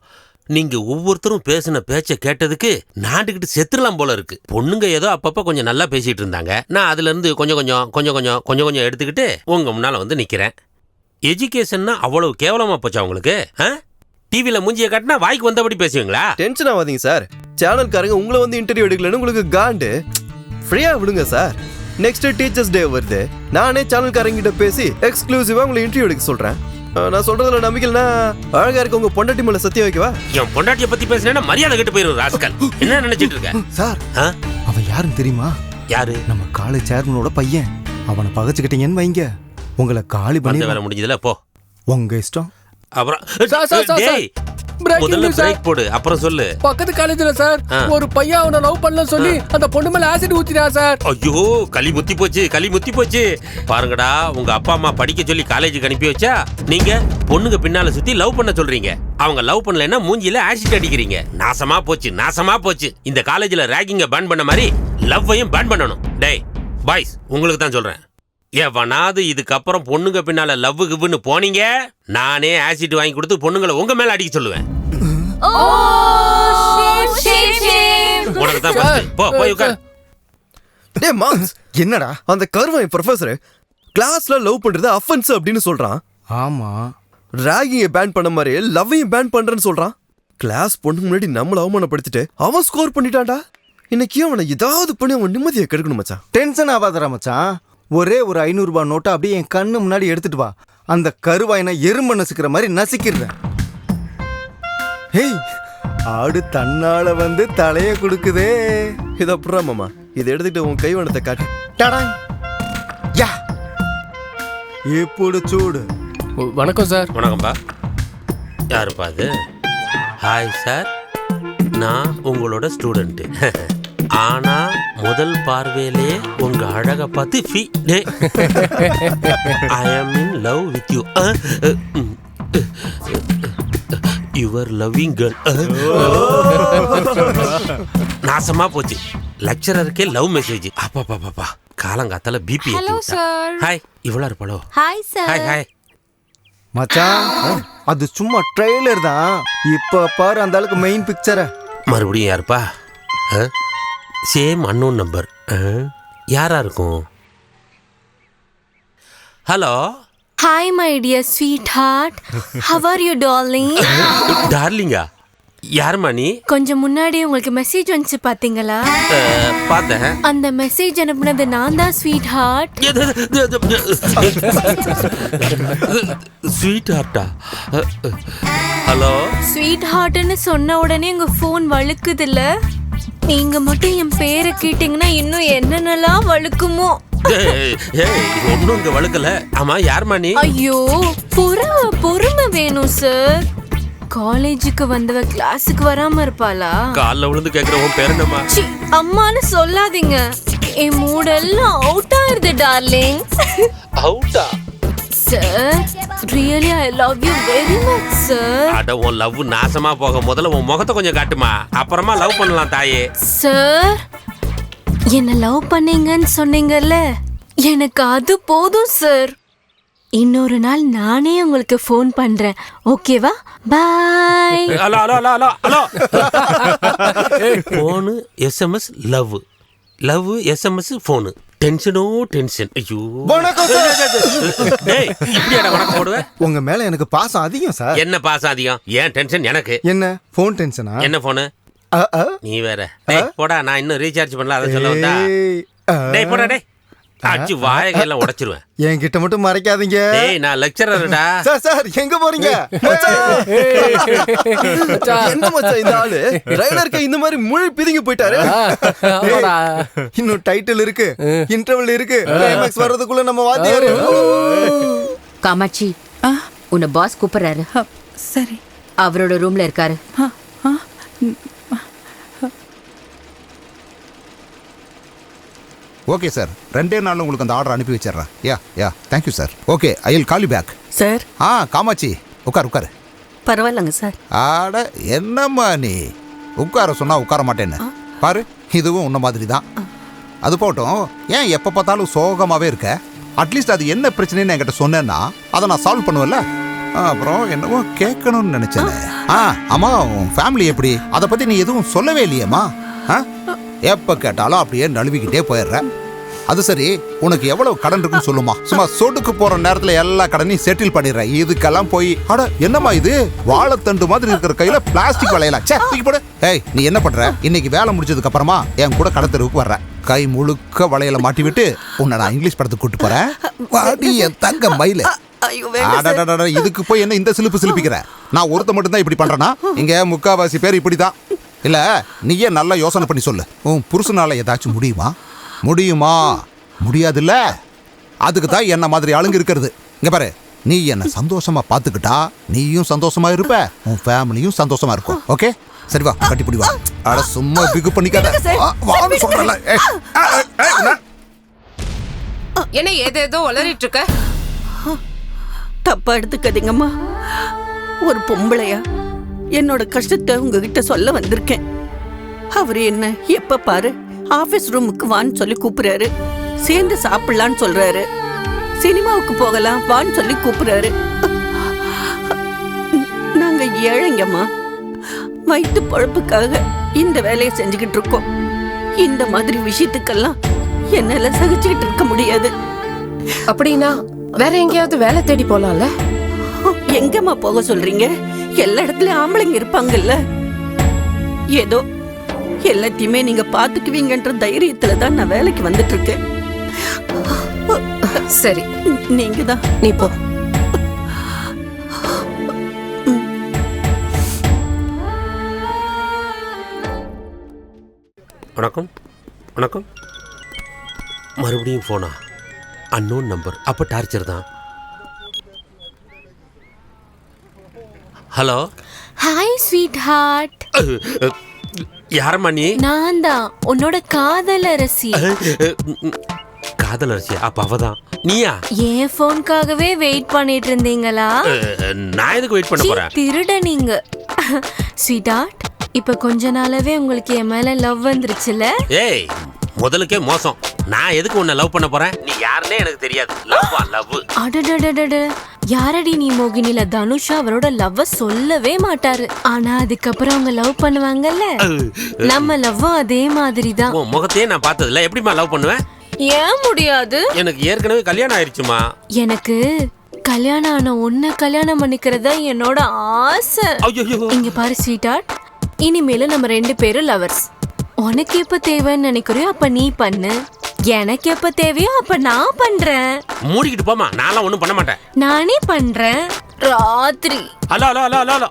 நீங்க ஒவ்வொருத்தரும் பேசின பேச்ச கேட்டதுக்கு நாண்டுகிட்டு செத்துடலாம் போல இருக்கு. பொண்ணுங்க ஏதோ அப்பப்ப கொஞ்சம் நல்லா பேசிட்டு இருந்தாங்க. நான் அதுல இருந்து கொஞ்சம் எடுத்துக்கிட்டு உங்க முன்னால வந்து நிக்கிறேன். எஜுகேஷன்னா அவ்வளவு கேவலமா போச்சா உங்களுக்கு? டிவில மூஞ்சிய காட்டினா வாய்க்கு வந்தபடி பேசுவீங்களா? டென்ஷன் ஆகாதீங்க சார். சேனல்காரங்க உங்களை வந்து இன்டர்வியூ எடுக்கலன்னு உங்களுக்கு காண்டு. ஃப்ரீயா விடுங்க சார். நெக்ஸ்ட் டீச்சர்ஸ் டே வருது. நானே சேனல்காரங்க கிட்ட பேசி எக்ஸ்க்ளூசிவா உங்களை இன்டர்வியூ எடுக்க சொல்றேன். நான் சொல்றதுல நம்பிக்கைனா அழகா இருக்க உங்க பொண்டாட்டி மேல சத்தியம் வைக்கவா? என் பொண்டாட்டிய பத்தி பேசினா மரியாதை கெட்டு போயிரும் ராஸ்கல். என்ன நினைச்சிட்டு இருக்க சார்? அவன் யாருன்னு தெரியுமா? யாரு? நம்ம காலேஜ் சேர்மனோட பையன். அவனை பகச்சுக்கிட்டீங்கன்னு வைங்க, உங்களை காலி பண்ணி வேலை முடிஞ்சதுல போ. உங்க இஷ்டம். அப்புறம் முதல்ல பிரேக் போடு, அப்புறம் சொல்லு. பக்கத்து காலேஜ்ல சார் ஒரு பையன் அவனை லவ் பண்ணல சொல்லி அந்த பொண்ணு மேல ஆசிட் ஊத்திரா சார். ஐயோ, களி முத்தி போச்சு பாருங்கடா. உங்க அப்பா அம்மா படிக்க சொல்லி காலேஜுக்கு அனுப்பி வச்சா நீங்க பொண்ணுங்க பின்னால சுத்தி லவ் பண்ண சொல்றீங்க. அவங்க லவ் பண்ணலன்னா மூஞ்சில ஆசிட் அடிக்கிறீங்க. நாசமா போச்சு. இந்த காலேஜ்ல ராகிங்க பேன் பண்ண மாதிரி லவ்வையும் பேன் பண்ணணும். டேய் பாய்ஸ், உங்களுக்கு தான் சொல்றேன். எவனாவது இதுக்கப்புறம் பொண்ணுங்க பின்னால லவ் கிவ்னு போனீங்க, நானே ஆசிட் வாங்கி கொடுத்து பொண்ணுங்களை உங்க மேல அடிக்க சொல்லுவேன். உனக்கு தான் ஃபர்ஸ்ட். போய் உட்கார். டேய் மார்க்ஸ், என்னடா அந்த கர்வன் ப்ரொஃபசர் கிளாஸ்ல லவ் பண்றது அஃபென்ஸ் அப்படின்னு சொல்றான். ஆமா, ராகிங்க பேன் பண்ண மாதிரி லவ்வையும் பேன் பண்றேன்னு சொல்றான். கிளாஸ் பொண்ணுக்கு முன்னாடி நம்மள அவமானப்படுத்திட்டு அவன் ஸ்கோர் பண்ணிட்டான்டா. இன்னைக்கு அவனை ஏதாவது பண்ணி அவன் நிம்மதியை கெடுக்கணும் மச்சான். டென்ஷன் ஆகாதடா மச்சான். ஒரே ஒரு 500 ரூபாய் நோட்டை அப்படியே என் கண்ணு முன்னாடி எடுத்துட்டு வா. அந்த கருவாயினை எறும்பு நசுக்கிற மாதிரி நசுக்கிடுறேன். ஹேய், ஆடு தன்னால வந்து தலைய கொடுக்குதே. இத அப்புறம் மாமா, இதை எடுத்துட்டு உன் கைவனத்தை காட்டு. டடாய். யா, இப்போது சூடு. வணக்கம் சார். வணக்கம்பா. யாருப்பா அது? Hi sir. நான் உங்களோட ஸ்டூடெண்ட். ஆனா முதல் பார்வையிலே உங்க அழக பார்த்து I am in love with you. Your loving girl. நாசமா போச்சு. லெக்சரருக்கே லவ் மெசேஜ். அப்பா காலங்காத்தால பிபி. Hello sir. ஹாய், இவ்வளோ இருப்பாளோ? Hi sir. Hi hi. மச்சான் அது சும்மா ட்ரெய்லர் தான். இப்ப பாரு அந்த ஆளுக்கு மெயின் பிக்சரை. மறுபடியும் யாருப்பா? Same unknown number. யாரா இருக்கும்? Hello. Hi my dear sweetheart. How are you darling? டார்லிங்கா? யாருமா நீ? கொஞ்சம் முன்னாடி உங்களுக்கு மெசேஜ் வந்துச்சு பாத்தீங்களா? பார்த்தேன். அந்த மெசேஜ் அனுப்புனது நான் தான் ஸ்வீட் ஹார்ட். ஸ்வீட் ஹார்ட்டா? ஹலோ. ஸ்வீட் ஹார்ட்னு சொன்ன உடனே உங்க ஃபோன் வழுக்குதுல்ல? நீங்க மட்டும் என் பேரை கேட்டீங்கன்னா இன்னும் என்னென்னலாம் வழுக்குமோ. ஒன்னும் இங்க வழுக்கல. ஆமா, யாருமா நீ? ஐயோ, பொறுமை வேணும் சார். காலேஜுக்கு வந்தவ கிளாஸுக்கு வராம இருப்பாளா? கால்ல விழுந்து கேக்குற உன் பேர் என்னம்மா? அம்மான்னு சொல்லாதீங்க. என் மூடெல்லாம் அவுட் ஆயிருது டார்லிங். அவுட்டா? சார், really I love you very much sir. அட, உன் லவ் நாசமா போக முதல்ல உன் முகத்தை கொஞ்சம் காட்டுமா, அப்புறமா லவ் பண்ணலாம் தாயே. சார், என்ன லவ் பண்ணீங்கன்னு சொன்னீங்கல்ல, எனக்கு அது போதும் சார். இன்னொரு நாள் நானே உங்களுக்கு ஃபோன் பண்றேன், ஓகேவா? Bye. Hello hello hello hello. Phone SMS love, love SMS phone. டென்ஷனோ டென்ஷன். ஐயோ, டேய், இப்படியாடா வணக்கம் போடுவேன்? உங்க மேல எனக்கு பாசம் அதிகம் சார். என்ன பாசம் அதிகம்? ஏன் டென்ஷன் எனக்கு? என்ன ஃபோன் டென்ஷனா? என்ன ஃபோனு? நீ வேற. டேய் போடா, நான் இன்னும் ரீசார்ஜ் பண்ணல, அதை சொல்ல வந்தா. டேய் போடா, டேய் அடிச்சு வாயகையெல்லாம் உடைச்சிருவேன். என்கிட்ட மட்டும் மறைக்காதீங்க. டேய், நான் லெக்சரர்டா. சார் எங்க போறீங்க? என்ன மச்சான் இந்த ஆளு ட்ரைலருக்கு இந்த மாதிரி முழு பிதுங்கி போயிட்டாரு. இன்னும் டைட்டில் இருக்கு, இன்டர்வல் இருக்கு, கிளைமாக்ஸ் வர்றதுக்குள்ள நம்ம வாத்தியாரு. காமாட்சி, உன்னை பாஸ் கூப்பிடுறாரு. சரி. அவரோட ரூம்ல இருக்காரு. ஓகே சார், 2 நாள்ல உங்களுக்கு அந்த ஆர்டர் அனுப்பி வச்சிடுறேன். Yeah thank you sir. Okay, I will call you back. Sir. Kamakshi உட்காரு. பரவாயில்லங்க சார். ஆட, என்னம்மா நீ உட்கார சொன்னா உட்கார மாட்டேன்னு பாரு. இதுவும் உன்ன மாதிரி தான். அது போட்டும், ஏன் எப்போ பார்த்தாலும் சோகமாகவே இருக்க? அட்லீஸ்ட் அது என்ன பிரச்சனைன்னு என்கிட்ட சொன்னேன்னா அதை நான் சால்வ் பண்ணுவேன்ல. அப்புறம் என்னவோ கேட்கணும்னு நினைச்சேன். ஆமா, உன் ஃபேமிலி எப்படி? அதை பற்றி நீ எதுவும் சொல்லவே இல்லையம்மா. எப்போ கேட்டாலும் அப்படியே நழுவிக்கிட்டே போயிடுற. அது சரி, உனக்கு எவ்வளவு கடன் இருக்குன்னு சொல்லுமா. சும்மா சொடுக்கு போற நேரத்துல எல்லா கடனையும் செட்டில் பண்ணிடுற. இதுக்கெல்லாம் போய் அட என்னம்மா இது, வாழைத்தண்டு மாதிரி இருக்கிற கையில பிளாஸ்டிக் வளையலாம். சே, தூக்கி போடு. ஏய், நீ என்ன பண்ற? இன்னைக்கு வேலை முடிச்சதுக்கு அப்புறமா என் கூட கடத்தெருவுக்கு வர்ற. கை முழுக்க வளையல மாட்டி விட்டு உன்னை நான் இங்கிலீஷ் படத்துக்கு கூட்டு போறேன். வாடி என் தங்க மயில. இதுக்கு போய் என்ன இந்த சிலுப்பு சிலுப்பிக்கிற? நான் ஒருத்த மட்டும் தான் இப்படி பண்றேன்னா, இங்க முக்காவாசி பேர் இப்படிதான். இல்ல, நீயே நல்லா யோசனை பண்ணி சொல்லு. உன் புருஷனால ஏதாச்சும் முடியுமா? முடியாதுல்ல. அதுக்கு தான் என்ன மாதிரி ஆளுங்க இருக்கிறது. இங்க பாரு, நீ என்ன சந்தோஷமா பாத்துக்கிட்டா நீயும் சந்தோஷமா இருப்ப, உன் ஃபேமிலியும் சந்தோஷமா இருக்கும். ஓகே, சரி வா, கட்டி பிடி வா. அட சும்மா பிகு பண்ணிக்காத. வான்னு சொல்றல. என்ன ஏதேதோ உளறிட்டு இருக்க? தப்பா எடுத்துக்காதீங்கம்மா. ஒரு பொம்பளையா என்னோட கஷ்டத்தை உங்ககிட்ட சொல்ல வந்திருக்கேன். அவரு என்ன எப்ப பாரு ஆபீஸ் ரூமுக்கு வான்னு சொல்லி கூப்பிடுறாரு, சேர்ந்து சாப்பிடலான்னு சொல்றாரு, சினிமாவுக்கு போகலாம் வான்னு சொல்லி கூப்பிடுறாரு. நாங்க ஏழைங்கம்மா, வயிற்று பொழப்புக்காக இந்த வேலையை செஞ்சுக்கிட்டு இருக்கோம். இந்த மாதிரி விஷயத்துக்கெல்லாம் என்னால சகிச்சுக்கிட்டு இருக்க முடியாது. அப்படின்னா வேற எங்கேயாவது வேலை தேடி போலாம்ல? எங்கம்மா போக சொல்றீங்க? எல்லா இடத்துலயும் ஆம்பளைங்க இருப்பாங்கல்ல. ஏதோ எல்லாத்தையுமே நீங்க பாத்துக்குவீங்கன்ற தைரியத்துல தான் நான் வேலைக்கு வந்துட்டு இருக்கேன். சரி, நீங்க தான். நீ போ. வணக்கம். மறுபடியும் போனா? Unknown number. அப்ப டார்ச்சர் தான். ஹலோ. Hi sweetheart. யாரம்மா நீ? நான் தான் உன்னோட காதலரசி. காதலரசி? அப்ப அவதான் நீயா? என் போன்காகவே வெயிட் பண்ணிட்டு இருந்தீங்களா? நான் எதுக்கு வெயிட் பண்ண போறேன்? திருட நீங்க. ஸ்வீட்டார்ட், இப்ப கொஞ்ச நாளாவே உங்களுக்கு என் மேல லவ் வந்துருச்சுல? ஏய், முதலுக்கே மோசம். நான் எதுக்கு உன்னை லவ் பண்ண போறேன்? நீ யாருன்னே எனக்கு தெரியாது. லவ். அடடடடட, யாரடி நீ? மோகினில தனுஷா அவரோட லவ்வ சொல்லவே மாட்டாரு. ஆனா அதுக்கப்புறம் அவங்க லவ் பண்ணுவாங்கல்ல, நம்ம லவ்வும் அதே மாதிரி தான். உன் முகத்தையே நான் பார்த்ததில்ல, எப்படிமா லவ் பண்ணுவேன்? ஏன் முடியாது? எனக்கு ஏற்கனவே கல்யாணம் ஆயிடுச்சுமா. எனக்கு கல்யாணம் ஆன உன்னை கல்யாணம் பண்ணிக்கிறதா என்னோட ஆசை. இங்க பாரு ஸ்வீட்டார்ட், இனிமேல நம்ம 2 பேரும் லவர்ஸ். உனக்கு எப்ப தேவைன்னு நினைக்கிறியோ அப்ப நீ பண்ணு, எனக்கு எப்ப தேவையோ அப்ப நான் பண்றேன். மூடிக்கிட்டு போமா, நான்லாம் ஒண்ணும் பண்ண மாட்டேன். நானே பண்றேன் ராத்திரி. Hello hello hello hello.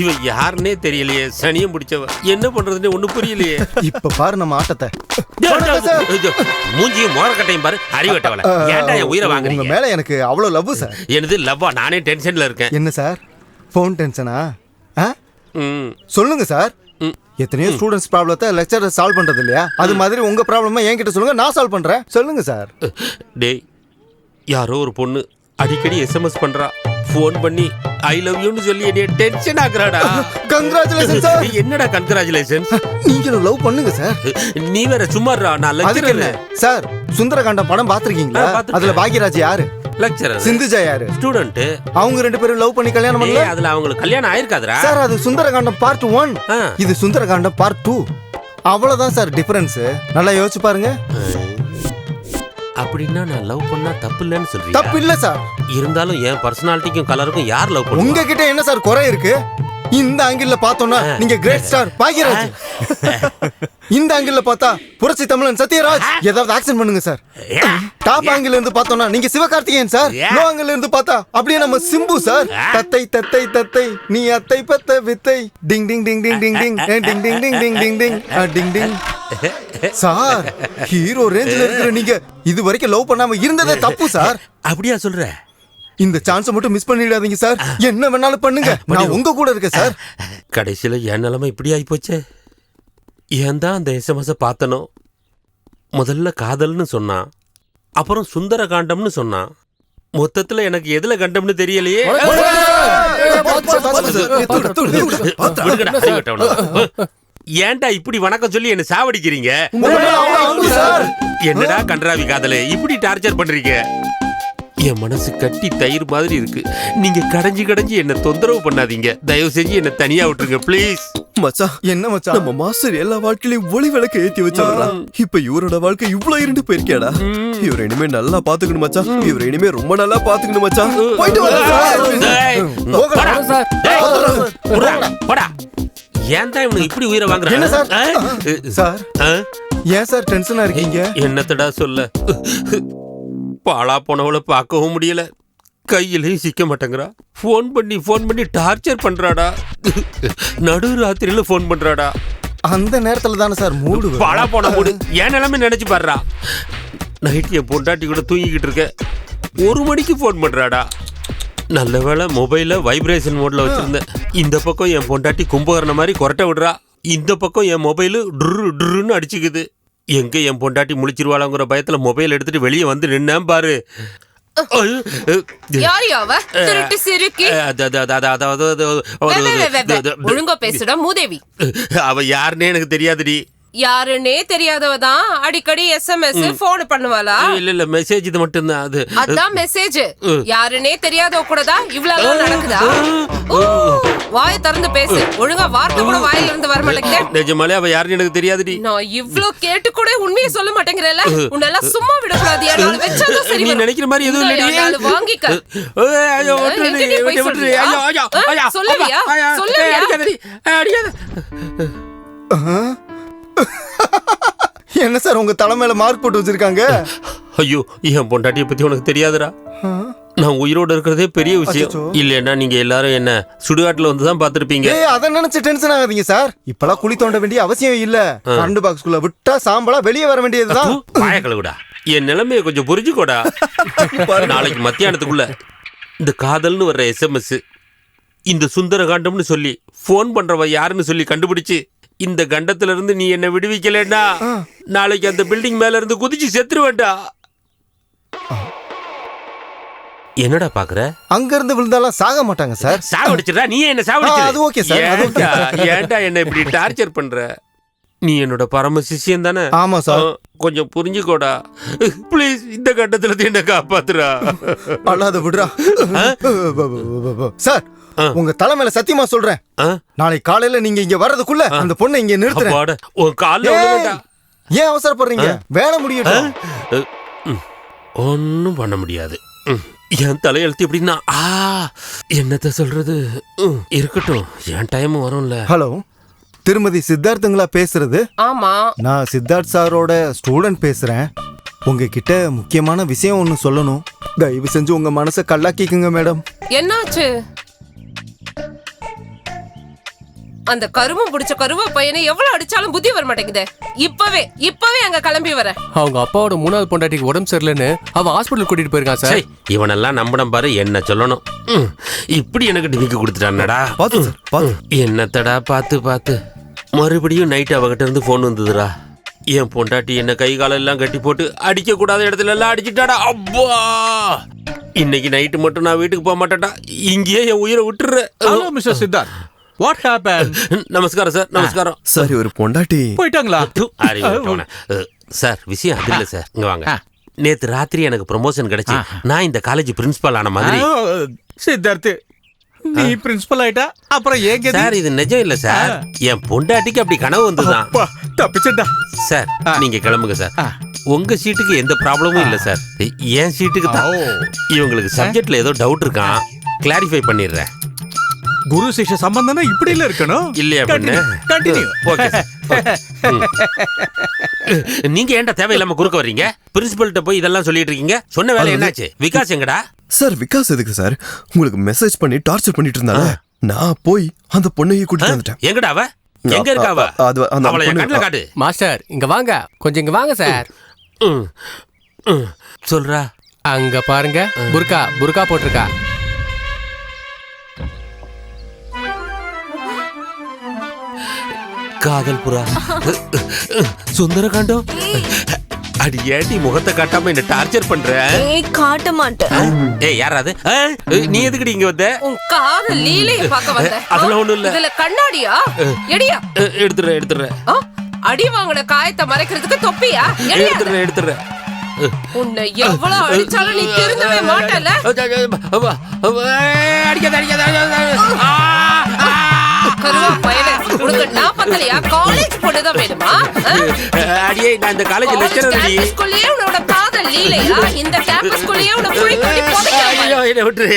இவ யாருன்னே தெரியலையே, சனியம் பிடிச்சவ. என்ன பண்றதுன்னு ஒண்ணு புரியலையே. இப்ப பாரு நம்ம ஆட்டத்தை. மூஞ்சியும் மோரக்கட்டையும் பாரு, அறிவட்டவள. ஏன்டா என் உயிரை வாங்குறீங்க? உங்க மேல எனக்கு அவ்வளவு லவ் சார். எனது லவ்வா? நானே டென்ஷன்ல இருக்கேன். என்ன சார் போன் டென்ஷனா? சொல்லுங்க சார். எத்தனையோ ஸ்டூடெண்ட்ஸ் ப்ராப்ளத்தை லெக்சரர் சால்வ் பண்றது இல்லையா? அது மாதிரி உங்க ப்ராப்ளமா என்கிட்ட சொல்லுங்க, நான் சால்வ் பண்றேன். சொல்லுங்க சார். டேய், யாரோ ஒரு பொண்ணு அடிக்கடி SMS பண்றா, ஃபோன் பண்ணி ஐ லவ் யூன்னு சொல்லி என்னைய டென்ஷன் ஆக்குறாடா. Congratulation sir. என்னடா கங்க்ராச்சுலேஷன்ஸ்? நீங்களும் லவ் பண்ணுங்க சார். நீ வேற சும்மாறா. நான் லெக்சரர் சார். சுந்தரகாண்டம் படம் பாத்திருக்கீங்களா? அதுல பாக்யராஜ் யாரு? லெக்சரர். சிந்துஜா யாரு? ஸ்டூடண்ட். அவங்க 2 பேரும் லவ் பண்ணி கல்யாணம் பண்ணல. அதுல அவங்களுக்கு கல்யாணம் ஆயிருக்காதுடா சார். அது சுந்தரகாண்டம் பார்ட் 1, இது சுந்தரகாண்டம் பார்ட் 2. அவ்வளவுதான் சார் டிஃபரன்ஸ். நல்லா யோசிச்சு பாருங்க. அப்படின்னா நான் லவ் பண்ணா தப்பு இல்லைன்னு சொல்றீங்க? தப்பு இல்ல சார். இருந்தாலும் என் பர்சனாலிட்டிக்கும் கலருக்கும் யார் லவ் பண்ணுவா? உங்ககிட்ட என்ன சார் குறை இருக்கு? இந்த ஆங்கிள் பார்த்தோம்னா நீங்க கிரேட் ஸ்டார் பாக்யராஜ். இந்த ஆங்கிள் பார்த்தா புரட்சி தமிழன் சத்யராஜ். ஏதாவது ஆக்சன் பண்ணுங்க சார். டாப் ஆங்கிள் இருந்து பார்த்தோம்னா நீங்க சிவகார்த்திகேயன் சார். லோ ஆங்கிள் இருந்து பார்த்தா அப்படியே நம்ம சிம்பு சார். தத்தை தத்தை தத்தை நீ அத்தை பத்த வித்தை டிங் டிங் டிங் டிங் டிங் டிங் டிங் டிங் டிங் டிங் டிங் டிங் டிங் டிங். சார், ஹீரோ ரேஞ்சில இருக்கிற நீங்க இது வரைக்கும் லவ் பண்ணாம இருந்ததே தப்பு சார். அப்படியா சொல்ற? இந்த சான்ஸை மட்டும் மிஸ் பண்ணிடாதீங்க சார். என்ன வேணாலும் பண்ணுங்க, நான் உங்க கூட இருக்கேன் சார். கடைசியில என் நிலைமை இப்படி ஆகி போச்சே. ஏன் தான் அந்த SMS பார்த்தனோ? முதல்ல காதல்னு சொன்னான், அப்புறம் சுந்தர காண்டம்னு சொன்னான். மொத்தத்துல எனக்கு எதுல கண்டம்னு தெரியலையே. ஏன்டா இப்படி வணக்கம் சொல்லி என்ன சாவடிக்கிறீங்க? என்னடா கன்றாவி காதலே, இப்படி டார்ச்சர் பண்றீங்க? என் மனசு கட்டி தயிர் மாதிரி இருக்கு. நீங்க கடைஞ்சு கடைஞ்சு என்ன தொந்தரவு பண்ணாதீங்க. தயவு செஞ்சு என்ன தனியா விட்டுருங்க ப்ளீஸ். மச்சான், என்ன மச்சான், நம்ம மாஸ்டர் எல்லா வாழ்க்கையிலும் ஒளி விளக்க ஏத்தி வச்சாரா. இப்ப இவரோட வாழ்க்கை இவ்வளவு இருண்டு போயிருக்கேடா. இவரை இனிமே நல்லா பாத்துக்கணும் மச்சான். இவரை இனிமே ரொம்ப நல்லா பாத்துக்கணும் மச்சான். போயிட்டு வரேன். ஏன் தான் இவனுக்கு இப்படி உயிரை வாங்குறாங்க? சார், ஏன் சார் டென்ஷனா இருக்கீங்க? என்னத்தடா சொல்ல, பாலா போனவளை பார்க்கவும் முடியல, கையிலையும் சிக்க மாட்டேங்கிறா. ஃபோன் பண்ணி டார்ச்சர் பண்றாடா. நடு ராத்திரியில ஃபோன் பண்றாடா. அந்த நேரத்துல தானே சார் மூடு பாலா போன மூடு. என் நிலைமை நினைச்சு பாடுறா. நைட் என் பொண்டாட்டி கூட தூங்கிக்கிட்டு இருக்க, 1 மணிக்கு ஃபோன் பண்றாடா. நல்ல வேளை மொபைல வைப்ரேஷன் மோட்ல வச்சிருந்தேன். இந்த பக்கம் என் பொண்டாட்டி கும்பகரண மாதிரி கொரட்டை விடுறா, இந்த பக்கம் என் மொபைலு டுன்னு அடிச்சுக்குது. எங்க என் பொண்டாட்டி முழிச்சிருவாளங்கிற பயத்துல மொபைல் எடுத்துட்டு வெளியே வந்து நின்னேன் பாரு. ஒழுங்கா பேசுடா மூதேவி. அவ யாருன்னே எனக்கு தெரியாதுடி. யாருன்னே தெரியாதவதான் அடிக்கடி SMS போன் பண்ணுவாளா? இல்ல மெசேஜ் இது மட்டும் தான். அதான் மெசேஜ். யாருன்னே தெரியாதவ கூட தான் இவ்வளவு நடக்குதா? வாயை திறந்து பேசு. ஒழுங்கா வார்த்தை கூட வாயில இருந்து வர மாட்டேங்குது. நிஜமாலே அவ யாருன்னு எனக்கு தெரியாதுடி. நான் இவ்ளோ கேட்டு கூட உண்மையை சொல்ல மாட்டேங்கறல. உன்னெல்லாம் சும்மா விட கூடாது. யாரால வெச்சதா சரி. நீ நினைக்கிற மாதிரி எதுவும் இல்லடி. யாரால வாங்கிக்க. ஐயோ விட்டு. ஐயோ சொல்லுவியா? அடிக்காதடி. என்ன சார் உங்க தலைமையில மார்க் போட்டு வச்சிருக்காங்க? ஐயோ, என் பொண்டாட்டியை பத்தி உனக்கு தெரியாதுடா. நான் உயிரோட இருக்கிறதே பெரிய விஷயம். இல்லன்னா நீங்க எல்லாரும் என்ன சுடுகாட்டுல வந்து தான் பாத்திருப்பீங்க. அத நினைச்சு டென்ஷன் ஆகாதீங்க சார். இப்பெல்லாம் குழி தோண்ட வேண்டிய அவசியம் இல்ல. கரண்ட் பாக்ஸ்க்குள்ள விட்டா சாம்பலா வெளியே வர வேண்டியதுதான். வாய கழுவுடா. என் நிலைமையை கொஞ்சம் புரிஞ்சுக்கோடா. நாளைக்கு மத்தியானத்துக்குள்ள இந்த காதல்னு வர்ற SMS இந்த சுந்தரகாண்டம்னு சொல்லி ஃபோன் பண்றவ யாருன்னு சொல்லி கண்டுபிடிச்சு இந்த கண்டத்துல இருந்து நீ என்ன விடுவிக்கலன்னா நாளைக்கு அந்த பில்டிங் மேல இருந்து குதிச்சு செத்துருவேண்டா. என்னடா பாக்குற? அங்க இருந்து விழுந்தாலும் சாக மாட்டாங்க சார். சாவடிச்சிடா நீ என்ன சாவடிச்சிரு. அது ஓகே சார். ஏன்டா என்ன இப்படி டார்ச்சர் பண்ற? நீ என்னோட பரம சிஷ்யன் தானே? ஆமா சார். கொஞ்சம் புரிஞ்சுக்கோடா ப்ளீஸ். இந்த கட்டத்துல என்ன காப்பாத்துறா. அல்லாத விடுறா சார். உங்க தலை மேல சத்தியமா சொல்றேன், நாளைக்கு காலையில நீங்க இங்க வர்றதுக்குள்ள அந்த பொண்ணை இங்க நிறுத்துறேன். உன் கால்ல விழுந்தா. ஏன் அவசரப்படுறீங்க? வேலை முடியட்டும். ஒன்னும் பண்ண முடியாது. என் தலையெழுத்து எப்படின்னா என்னத்த சொல்றது. இருக்கட்டும், என் டைம் வரும்ல. ஹலோ, திருமதி சித்தார்த்துங்களா பேசுறது? ஆமா, நான் சித்தார்த் சாரோட ஸ்டூடெண்ட் பேசுறேன். உங்ககிட்ட முக்கியமான விஷயம் ஒன்று சொல்லணும். தயவு செஞ்சு உங்க மனசை கல்லாக்கிக்குங்க மேடம். என்னாச்சு? அந்த கருவம் பிடிச்ச கருவ பையனை எவ்வளவு அடிச்சாலும் புத்தி வர மாட்டேங்குது. இப்பவே அங்க கிளம்பி வர. அவங்க அப்பாவோட 3வது பொண்டாட்டிக்கு உடம்பு சரியில்லைன்னு அவன் ஹாஸ்பிட்டல் கூட்டிட்டு போயிருக்கான் சார். இவனெல்லாம் நம்பணும் பாரு. என்ன சொல்லணும், இப்படி எனக்கு டிமிக்கு கொடுத்துட்டானடா. என்னத்தடா பார்த்து மறுபடியும் நைட் அவகிட்ட இருந்து போன் வந்ததுடா. என் பொண்டாட்டி என்ன கை காலம் எல்லாம் கட்டி போட்டு அடிக்க கூடாத இடத்துல எல்லாம் அடிச்சுட்டாடா. அப்பா, இன்னைக்கு நைட்டு மட்டும் நான் வீட்டுக்கு போக மாட்டேன்டா. இங்கேயே என் உயிரை விட்டுற. Hello mister Siddharth, what happen? நமஸ்காரம் சார். நமஸ்காரம் சார். ஒரு பொண்டாட்டி போயிட்டாங்களா? சார் விஷயம் அது இல்ல சார். இங்க வாங்க. நேத்து ராத்திரி எனக்கு ப்ரமோஷன் கிடைச்சு நான் இந்த காலேஜ் பிரின்சிபல் ஆன மாதிரி. சித்தார்த், நீ பிரின்சிபல் ஆயிட்டா அப்புறம் ஏங்க சார்? இது நிஜம் இல்ல சார். என் பொண்டாட்டிக்கு அப்படி கனவு வந்துதான். தப்பிச்சடா சார். நீங்க கிளம்புங்க சார். உங்க சீட்டுக்கு எந்த ப்ராப்ளமும் இல்ல சார். என் சீட்டுக்கு தான். இவங்களுக்கு சப்ஜெக்ட்ல ஏதோ டவுட் இருக்கான், கிளாரிஃபை பண்ணிடுறேன். குரு சிஷ்ய சம்பந்தம்னா இப்படி இல்ல இருக்கணும் இல்லையா? கண்டினியூ. ஓகே. நீங்க ஏன்டா தேவையில்லாம குறுக்க வர்றீங்க? பிரின்சிபல்கிட்ட போய் இதெல்லாம் சொல்லிட்டு இருக்கீங்க. சொன்ன வேலை என்னாச்சு? விகாஸ் எங்கடா? சார் விகாஸ் எதுக்கு சார்? உங்களுக்கு மெசேஜ் பண்ணி டார்ச்சர் பண்ணிட்டு இருந்தாங்க. நான் போய் அந்த பொண்ணையை கூட்டிட்டு வந்துட்டேன். எங்கடா அவ? எங்க இருக்கா அவ? அவளை என் கண்ணுல காட்டு. மாஸ்டர் இங்க வாங்க, கொஞ்சம் இங்க வாங்க சார். சொல்றா. அங்க பாருங்க, புர்கா போட்டிருக்கா. காதல் புறா, சுந்தரகாண்டம். அடி ஏடி முகத்தை காட்டாம என்ன டார்ச்சர் பண்ற? காட்ட மாட்டேன். ஏய் யாராது? நீ எதுக்குடி இங்க வந்த? உன் காதல் லீலையை பார்க்க வந்த. அதெல்லாம் ஒண்ணும் இல்ல. இதுல கண்ணாடியா? எடியா? எடுத்துறேன். அடி வாங்கின காயத்தை மறைக்கிறதுக்கு தொப்பியா? எடுத்துறேன். உன்னை எவ்வளவு அடிச்சாலும் நீ திருந்தவே மாட்டல. கருவா பையனே, உனக்கு நான் பத்தலையா? காலேஜ் பொண்ணுதான் வேணுமா? அடியே, நான் இந்த காலேஜ் லெக்சரர். கேம்பஸ்குள்ளேயே உன்னோட காதல் லீலையா? இந்த கேம்பஸ்குள்ளேயே உன்னை குழி தோண்டி புதைக்கணும். ஐயோ, என்ன விட்டுரு.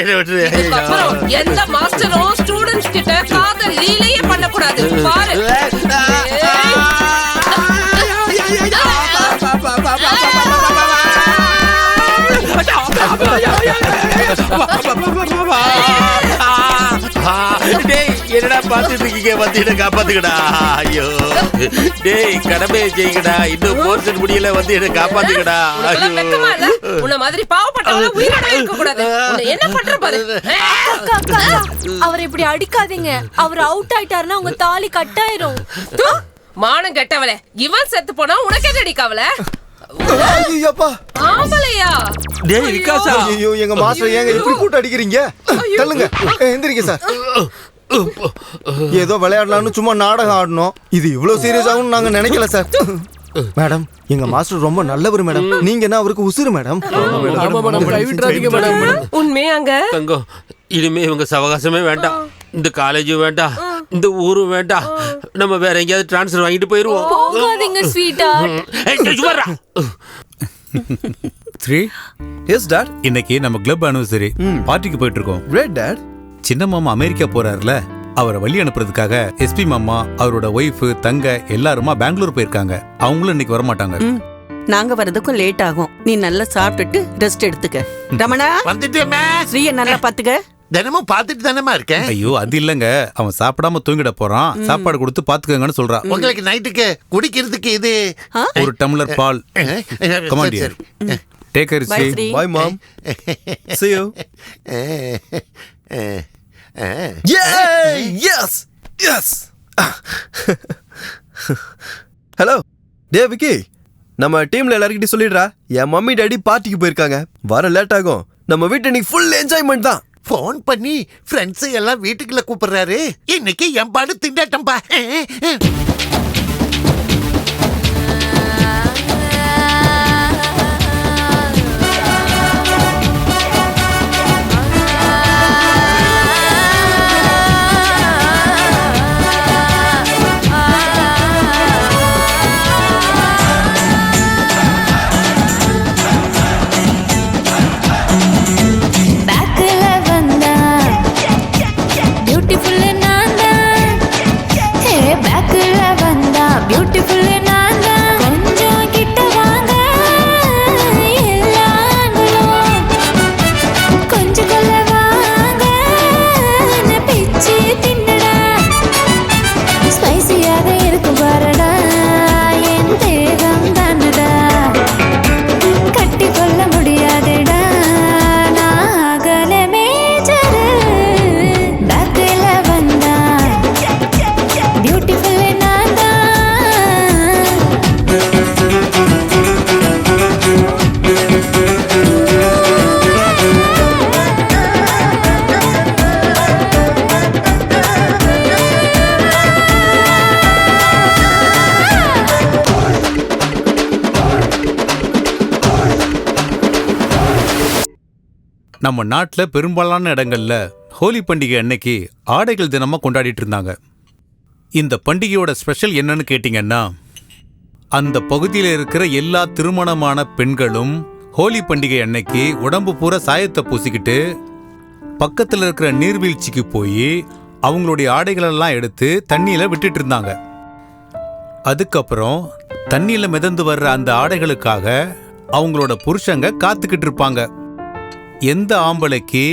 இதுக்கப்புறம் எந்த மாஸ்டரும் ஸ்டூடெண்ட்ஸ் கிட்ட காதல் லீலையே பண்ணக்கூடாது. பாரு. என்னடா பாத்துட்டு இருக்கீங்க? வந்து என்ன காப்பாத்துக்கடா. ஐயோ டேய், கடமையை செய்யுங்கடா. இன்னும் போர்ஷன் முடியல, வந்து என்ன காப்பாத்துக்கடா. உன்ன மாதிரி பாவப்பட்டவங்க உயிரோட இருக்க கூடாது. என்ன பண்ற பாரு. அவர் இப்படி அடிக்காதீங்க. அவர் அவுட் ஆயிட்டாருன்னா உங்க தாலி கட்டாயிரும். மானம் கெட்டவளே, இவன் செத்து போனா உனக்கு எது அடிக்காவல? ஆம்பளையா? டேய் விகாசா, ஐயோ எங்க மாஸ்டர் ஏங்க இப்படி கூட்ட அடிக்கிறீங்க? தள்ளுங்க, எந்திரிங்க சார். ஏதோ விளையாடலாம்னு சும்மா நாடகம் ஆடணும். இது இவ்வளவு சீரியஸ் ஆகும் நாங்க நினைக்கல சார். மேடம், எங்க மாஸ்டர் ரொம்ப நல்லவர் மேடம். நீங்கன்னா அவருக்கு உசுறு மேடம். உண்மையாங்க தங்கம், இனிமே இவங்க சவகாசமே வேண்டாம். இந்த காலேஜும் வேண்டாம், இந்த ஊரும் வேண்டாம். நம்ம வேற எங்கேயாவது டிரான்ஸ்ஃபர் வாங்கிட்டு போயிருவோம். போகாதீங்க ஸ்வீட்டா. Yes dad. இன்னைக்கு நம்ம கிளப் அனிவர்சரி பார்ட்டிக்கு போயிட்டு இருக்கோம். Great dad. சின்ன மாமா அமெரிக்கா போறாருல, அவரை வழி அனுப்புறதுக்காக எஸ்பி மாமா, அவரோட ஒய்ஃப், தங்க எல்லாருமா பெங்களூர் போயிருக்காங்க. அவங்களும் இன்னைக்கு வரமாட்டாங்க. நாங்க வரதுக்கும் லேட் ஆகும். நீ நல்லா சாப்பிட்டுட்டு ரெஸ்ட் எடுத்துக்க. ரமணா வந்துட்டேமே. ஸ்ரீய நல்லா பாத்துக்க. தினமும் பாத்துட்டு தானேமா இருக்கேன். ஐயோ அது இல்லங்க, அவன் சாப்பிடாம தூங்கிட போறான். சாப்பாடு கொடுத்து பாத்துக்கங்கன்னு சொல்றான். உங்களுக்கு நைட்டுக்கு குடிக்கிறதுக்கு இது ஒரு டம்ளர் பால். Come on dear. Take care, Sri. Bye mom. See you. Yes yes. Hello டே விக்கி, நம்ம டீம்ல எல்லார்கிட்டயும் சொல்லிடுறா, என் மம்மி டாடி பார்ட்டிக்கு போயிருக்காங்க, வர லேட் ஆகும். நம்ம வீட்டு இன்னைக்கு ஃபுல் என்ஜாய்மெண்ட் தான். போன் பண்ணி ஃப்ரெண்ட்ஸ் எல்லாம் வீட்டுக்குள்ள கூப்பிடுறாரு. இன்னைக்கு என் பாடு திண்டாட்டம்பா. நம்ம நாட்டில் பெரும்பாலான இடங்கள்ல ஹோலி பண்டிகை அன்னைக்கு ஆடைகள் தினமா கொண்டாடிட்டு இருந்தாங்க. இந்த பண்டிகையோட ஸ்பெஷல் என்னன்னு கேட்டிங்கன்னா, அந்த பகுதியில் இருக்கிற எல்லா திருமணமான பெண்களும் ஹோலி பண்டிகை அன்னைக்கு உடம்பு பூரா சாயத்தை பூசிக்கிட்டு பக்கத்தில் இருக்கிற நீர்வீழ்ச்சிக்கு போய் அவங்களுடைய ஆடைகளெல்லாம் எடுத்து தண்ணியில் விட்டுட்டு இருந்தாங்க. அதுக்கப்புறம் தண்ணியில் மிதந்து வர்ற அந்த ஆடைகளுக்காக அவங்களோட புருஷங்க காத்துக்கிட்டு இருப்பாங்க. எந்த ஆம்பளைக்கு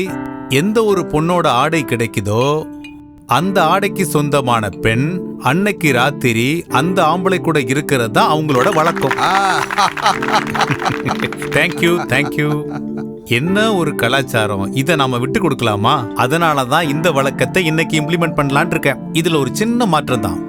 எந்த ஒரு பொண்ணோட ஆடை கிடைக்குதோ அந்த ஆடைக்கு சொந்தமான பெண் அன்னைக்கு ராத்திரி அந்த ஆம்பளை கூட இருக்கிறது தான் அவங்களோட வழக்கம். Thank you thank you. என்ன ஒரு கலாச்சாரம், இதை நாம விட்டு கொடுக்கலாமா? அதனாலதான் இந்த வழக்கத்தை இன்னைக்கு இம்ப்ளிமெண்ட் பண்ணலான் இருக்கேன். இதுல ஒரு சின்ன மாற்றம் தான்.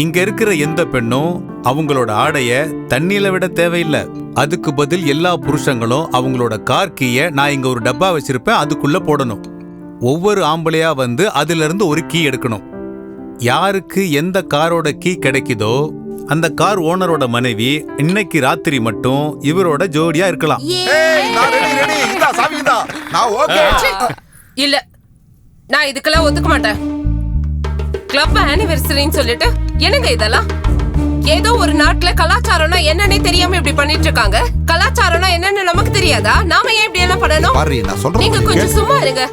இங்க இருக்கிற எந்த பெண்ணும் அவங்களோட ஆடைய தண்ணியில விட தேவையில்லை. அதுக்கு பதில் எல்லா புருஷங்களும் அவங்களோட கார் கீயை நான் இங்க ஒரு டப்பா வச்சிருப்பேன், அதுக்குள்ள போடணும். ஒவ்வொரு ஆம்பளையா வந்து அதுல இருந்து ஒரு கீ எடுக்கணும். யாருக்கு எந்த காரோட கீ கிடைக்குதோ அந்த கார் ஓனரோட மனைவி இன்னைக்கு ராத்திரி மட்டும் இவரோட ஜோடியா இருக்கலாம். இல்ல, நான் இதுக்கெல்லாம் ஒத்துக்க மாட்டேன். கிளப் ஆனிவர்சரின்னு சொல்லிட்டு என்னங்க இதெல்லாம்? ஏதோ ஒரு நாட்டுல கலாச்சாரம்னா என்னன்னே தெரியாம இப்படி பண்ணிட்டு இருக்காங்க. கலாச்சாரம்னா என்னன்னு நமக்கு தெரியாதா? நாம ஏன் இப்படி எல்லாம் பண்ணணும்? நீங்க கொஞ்சம் சும்மா இருங்க.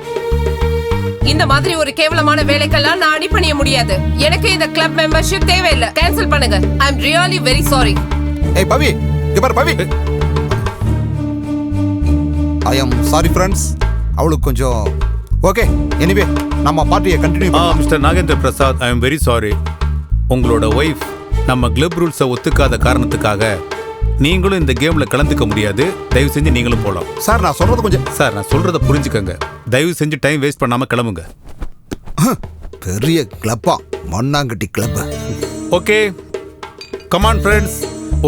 இந்த மாதிரி ஒரு கேவலமான வேலைக்கெல்லாம் நான் அடிபணிய முடியாது. எனக்கு இந்த கிளப் மெம்பர்ஷிப் தேவையில்லை. கேன்சல் பண்ணுங்க. ஐ அம் ரியலி வெரி சாரி. ஏய் பவி, இங்க பாரு பவி. ஐ அம் சாரி ஃப்ரெண்ட்ஸ். அவளுக்கு கொஞ்சம் ஓகே. எனிவே நம்ம பார்ட்டியை கண்டினியூ பண்ணலாம். Mister Nagendra Prasad, I am very sorry. உங்களோட ஒய்ஃப் நம்ம கிளப் ரூல்ஸை ஒத்துக்காத காரணத்துக்காக நீங்களும் இந்த கேம்ல கலந்துக்க முடியாது. தயவு செஞ்சு நீங்களும் போலாம். சார் நான் சொல்றது கொஞ்சம் சார் நான் சொல்றத புரிஞ்சுக்கங்க. தயவு செஞ்சு டைம் வேஸ்ட் பண்ணாம கிளம்புங்க. பெரிய கிளப்பா, மண்ணாங்கட்டி கிளப். ஓகே கமான் ஃப்ரெண்ட்ஸ்,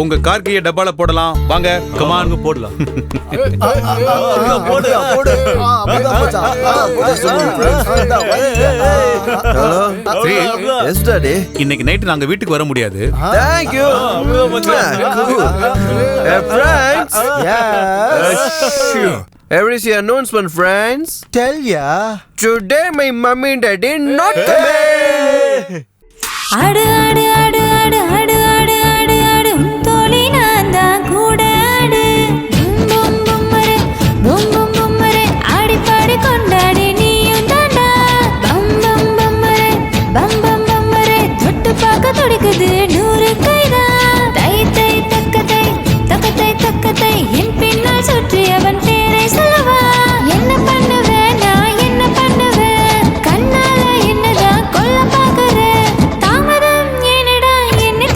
உங்க கார் கீயை டப்பால போடலாம். வாங்க கமான் போடலாம். இன்னைக்கு நைட் நாங்க வீட்டுக்கு வர முடியாது. Thank you. Friends. Here is your announcement, friends. Tell ya. Today my mommy and daddy not coming. ஆடு ஆடு ஆடு ஆடு ஆடு ஆடு ஆடு ஆடு தோழி நான் தான் கூட ஆடு. பூம் பூம்மரே பூம் பூம் பூம்மரே ஆடி பாடி கொண்டாடி நீயும் தாண்டா. பம் பம் பம்மரே பம் பம் பம்மரே தொட்டு பார்க்க துடிக்குது 100 கைதான். தை தை தக்கத்தை தக்கத்தை தக்கத்தை என் பின்னால் சுற்றி அவன் பேரை சொல்லவா? என்ன பண்ணுவேன் நான் என்ன பண்ணுவேன்? கண்ணால என்னதான் கொல்ல பார்க்கிறேன். தாமதம் ஏனடா என்னை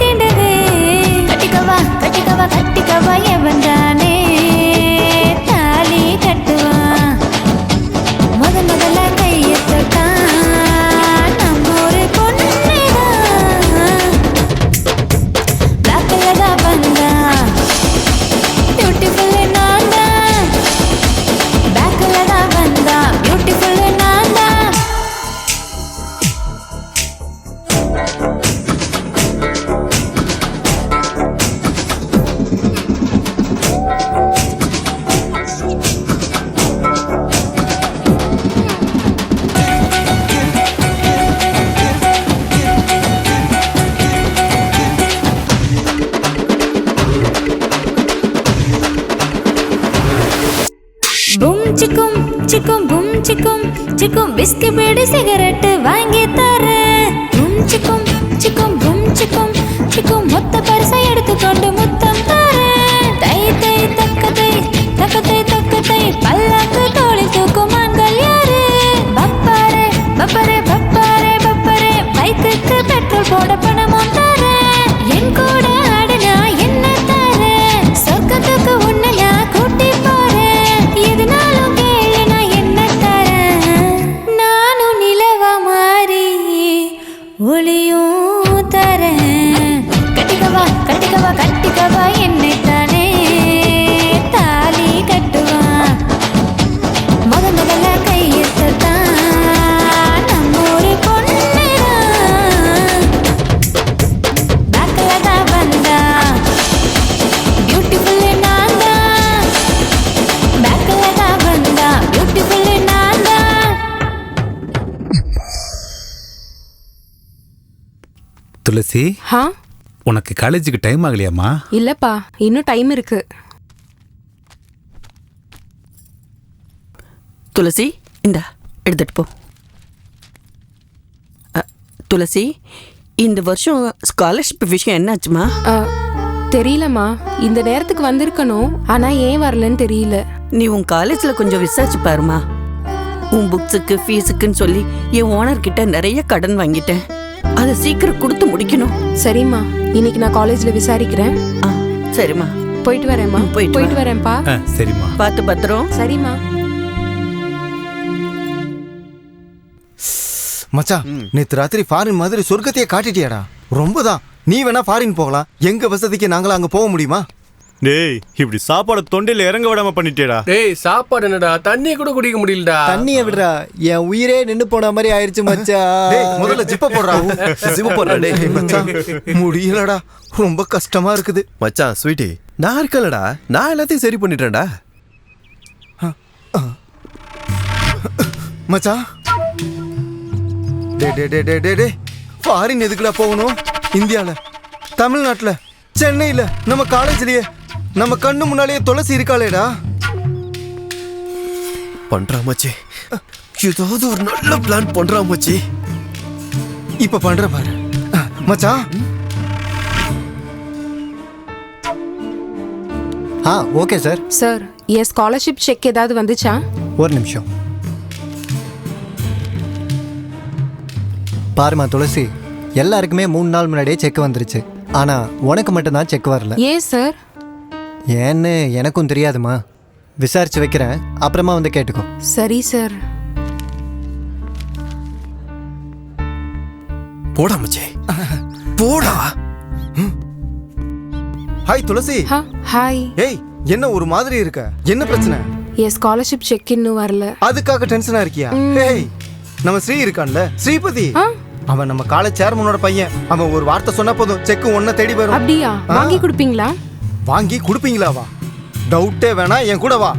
சிக்கும் சிக்கும் பூம் சிக்கும் சிக்கும் பிஸ்கி பீடி சிகரெட் வாங்கி தரேன் சிக்கும் சிக்கும் பூம் சிக்கும் சிக்கும் மொத்த பரிசை எடுத்துக்கொண்டு முத்தம் தரேன் தை தை தக்கதை தக்கதை தக்கதை பல்லாக்கு தோளி தூக்கும் ஆண்கள் யாரு பப்பாரே பப்பரே பப்பாரே பப்பரே பைக்குக்கு பெட்ரோல் போட பணமும் தரேன் என் கூட ஆடுனா என்ன தரேன் சொர்க்கத்துக்கு உன்னை நான் கூட்டி போறேன் எதுனாலும் கேளு நான் என்ன தரேன் நானும் நிலவா மாறி ஒளியும் தரேன் கட்டிக்கவா கட்டிக்கவா கட்டிக்கவா என்னை தானே தாலி கட்டுவான் முதல்ல கையெழுத்தான் நம்மூரி பொண்ணுதான் பேக்கல தான் வந்தா பியூட்டிஃபுல்லு நான் தான் பேக்கல தான் வந்தா பியூட்டிஃபுல்லு நான் தான் துளசி ஹா உனக்கு காலேஜுக்கு டைம் ஆகலையாம்மா? இல்லப்பா இன்னும் டைம் இருக்கு. துளசி இந்தா எடுத்துட்டு போ. துளசி இந்த வருஷம் ஸ்காலர்ஷிப் விஷயம் என்னாச்சுமா? தெரியலம்மா, இந்த நேரத்துக்கு வந்திருக்கணும், ஆனா ஏன் வரலன்னு தெரியல. நீ உன் காலேஜ்ல கொஞ்சம் விசாரிச்சு பாருமா. உன் புக்ஸுக்கு ஃபீஸுக்குன்னு சொல்லி என் ஓனர் கிட்ட நிறைய கடன் வாங்கிட்டேன். அதை சீக்கிரம் கொடுத்து முடிக்கணும். சரிம்மா, இன்னைக்கு நான் காலேஜ்ல விசாரிக்கிறேன். சரிம்மா, போயிட்டு வரேம்மா. போயிட்டு வரேன்ப்பா. சரிம்மா, பார்த்து பத்திரம். சரிம்மா. மச்சான், நேத்து ராத்திரி ஃபாரின் மாதிரி சொர்க்கத்தையே காட்டிட்டியாடா. ரொம்பதான். நீ வேணா ஃபாரின் போகலாம், எங்க வசதிக்கு நாங்களும் அங்க போக முடியுமா? டேய், இப்படி சாப்பாடு தொண்டையில இறங்க விடாம பண்ணிட்டேடா. டேய், சாப்பாடு என்னடா, தண்ணி கூட குடிக்க முடியலடா. தண்ணிய விடுறா, என் உயிரே நின்னு போன மாதிரி ஆயிருச்சு மச்சான். டேய், முதல்ல ஜிப்ப போடுறா. ஜிப்ப போடுறா. டேய் மச்சான், முடியலடா, ரொம்ப கஷ்டமா இருக்குது. மச்சான் ஸ்வீட்டி, நான் இருக்கலடா, நான் எல்லாத்தையும் சரி பண்ணிட்டேன்டா. மச்சான், டே டே டே டே டே டே ஃபாரின் எதுக்குடா போகணும்? இந்தியால, தமிழ்நாட்டுல, சென்னையில, நம்ம காலேஜ்லயே, நம்ம கண்ணு முன்னாலேயே துளசி இருக்காளேடா. பண்றா மச்சி, ஏதாவது ஒரு நல்ல பிளான் பண்றா மச்சி. இப்ப பண்ற பாரு மச்சான். Okay sir. சார், என் ஸ்காலர்ஷிப் செக் ஏதாவது வந்துச்சா? ஒரு நிமிஷம் பாருமா துளசி, எல்லாருக்குமே 3 நாள் முன்னாடியே செக் வந்துருச்சு. ஆனா உனக்கு மட்டும்தான் செக் வரல. ஏன் சார்? ஏன்னு எனக்கும் தெரியாதுமா. விசாரிச்சு வைக்கிறேன், அப்புறமா வந்து கேட்டுக்கோ. சரி சார். போடா மச்சி, போடா. ஹாய் துளசி. ஹாய். ஏய், என்ன ஒரு மாதிரி இருக்க? என்ன பிரச்சனை? என் ஸ்காலர்ஷிப் செக் இன்னும் வரல. அதுக்காக டென்ஷனா இருக்கியா? ஏய், நம்ம ஸ்ரீ இருக்கான்ல, ஸ்ரீபதி, அவன் நம்ம காலேஜ் சேர்மனோட பையன். அவன் ஒரு வார்த்தை சொன்னா போதும், செக் ஒன்ன தேடி வரும். அப்படியா? வாங்கி கொடுப்பீங்களா? வாங்கி கொடுப்பீங்களாவா? டவுட்டே வேணா, என் கூட வா.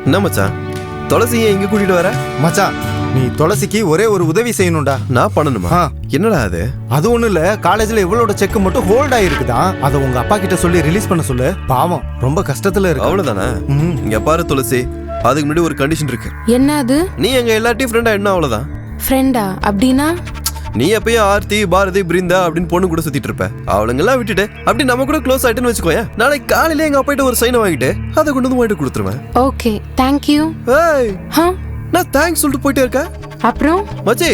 என்ன மச்சான், துளசியை இங்க கூட்டிட்டு வர? மச்சான், நீ துளசிக்கு ஒரே ஒரு உதவி செய்யணும்டா. நான் பண்ணணுமா? என்னடா அது? அது ஒண்ணு இல்ல, காலேஜ்ல இவளோட செக் மட்டும் ஹோல்ட் ஆயிருக்குதா. அதை உங்க அப்பா கிட்ட சொல்லி ரிலீஸ் பண்ண சொல்லு. பாவம், ரொம்ப கஷ்டத்துல இருக்கு. அவ்வளவுதானே? இங்க பாரு துளசி, அதுக்கு முன்னாடி ஒரு கண்டிஷன் இருக்கு. என்ன அது? நீ எங்க எல்லாத்தையும் ஃப்ரெண்டா என்ன? அவ்வளவுதான். ஃப்ரெண்டா? அப்படின்னா நீ எப்பயும் ஆர்த்தி, பாரதி, பிருந்தா அப்படின்னு பொண்ணு கூட சுத்திட்டு இருப்ப. அவளுங்கெல்லாம் விட்டுட்டு அப்படி நம்ம கூட க்ளோஸ் ஆயிட்டுன்னு வச்சுக்கோயா. நாளைக்கு காலையில எங்க அப்பாயிட்ட ஒரு சைனை வாங்கிட்டு அதை கொண்டு வந்து வாங்கிட்டு கொடுத்துருவேன். Okay, thank you. ஏய், நான் தேங்க்ஸ் சொல்லிட்டு போயிட்டே இருக்கேன். அப்புறம் மச்சி,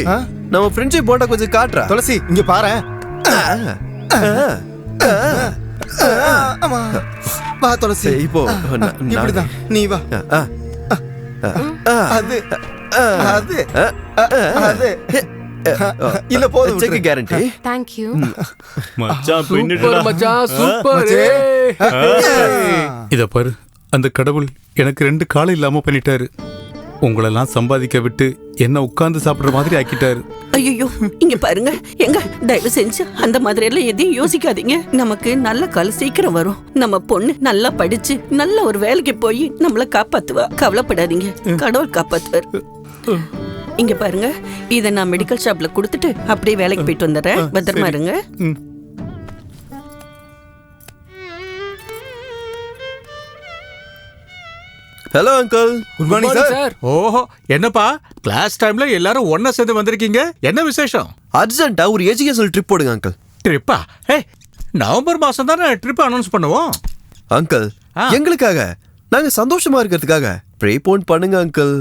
நம்ம ஃப்ரெண்ட்ஷிப் போட்டா கொஞ்சம் காட்டுறா. துளசி, இங்க பாரு. வா துளசி, இப்போ இப்படிதான் நீ வா. அது அது அது இல்ல போதும், செக் கேரண்டி. தேங்க் யூ மச்சான். சூப்பர் மச்சான், சூப்பர். இத பாரு, அந்த கடவுள் எனக்கு 2 காலம் இல்லாம பண்ணிட்டாரு. உங்களெல்லாம் சம்பாதிக்க விட்டு என்ன உட்கார்ந்து சாப்பிடுற மாதிரி ஆக்கிட்டாரு. ஐயோ, இங்க பாருங்க, எங்க தயவு செஞ்சு அந்த மாதிரி எல்லாம் எதையும் யோசிக்காதீங்க. நமக்கு நல்ல காலம் சீக்கிரம் வரும். நம்ம பொண்ணு நல்லா படிச்சு நல்ல ஒரு வேலைக்கு போய் நம்மள காப்பாத்துவா. கவலைப்படாதீங்க, கடவுள் காப்பாத்துவார். இங்க பாருங்க, இத நான் மெடிக்கல் ஷாப்ல கொடுத்துட்டு அப்படியே வேலைக்கு போயிட்டு வந்துடுறேன். பத்திரமா இருங்க. Hello uncle. Good morning sir. ஓஹோ, என்னப்பா கிளாஸ் டைம்ல எல்லாரும் ஒண்ணா சேர்ந்து வந்திருக்கீங்க? என்ன விசேஷம்? அர்ஜென்ட்டா ஒரு எஜுகேஷனல் ட்ரிப் போடுங்க அங்கிள். ட்ரிப்பா? நவம்பர் மாசம் தானே ட்ரிப் அனௌன்ஸ் பண்ணுவோம். அங்கிள், எங்களுக்காக நாங்க சந்தோஷமா இருக்கிறதுக்காக ப்ரீபோன் பண்ணுங்க அங்கிள்.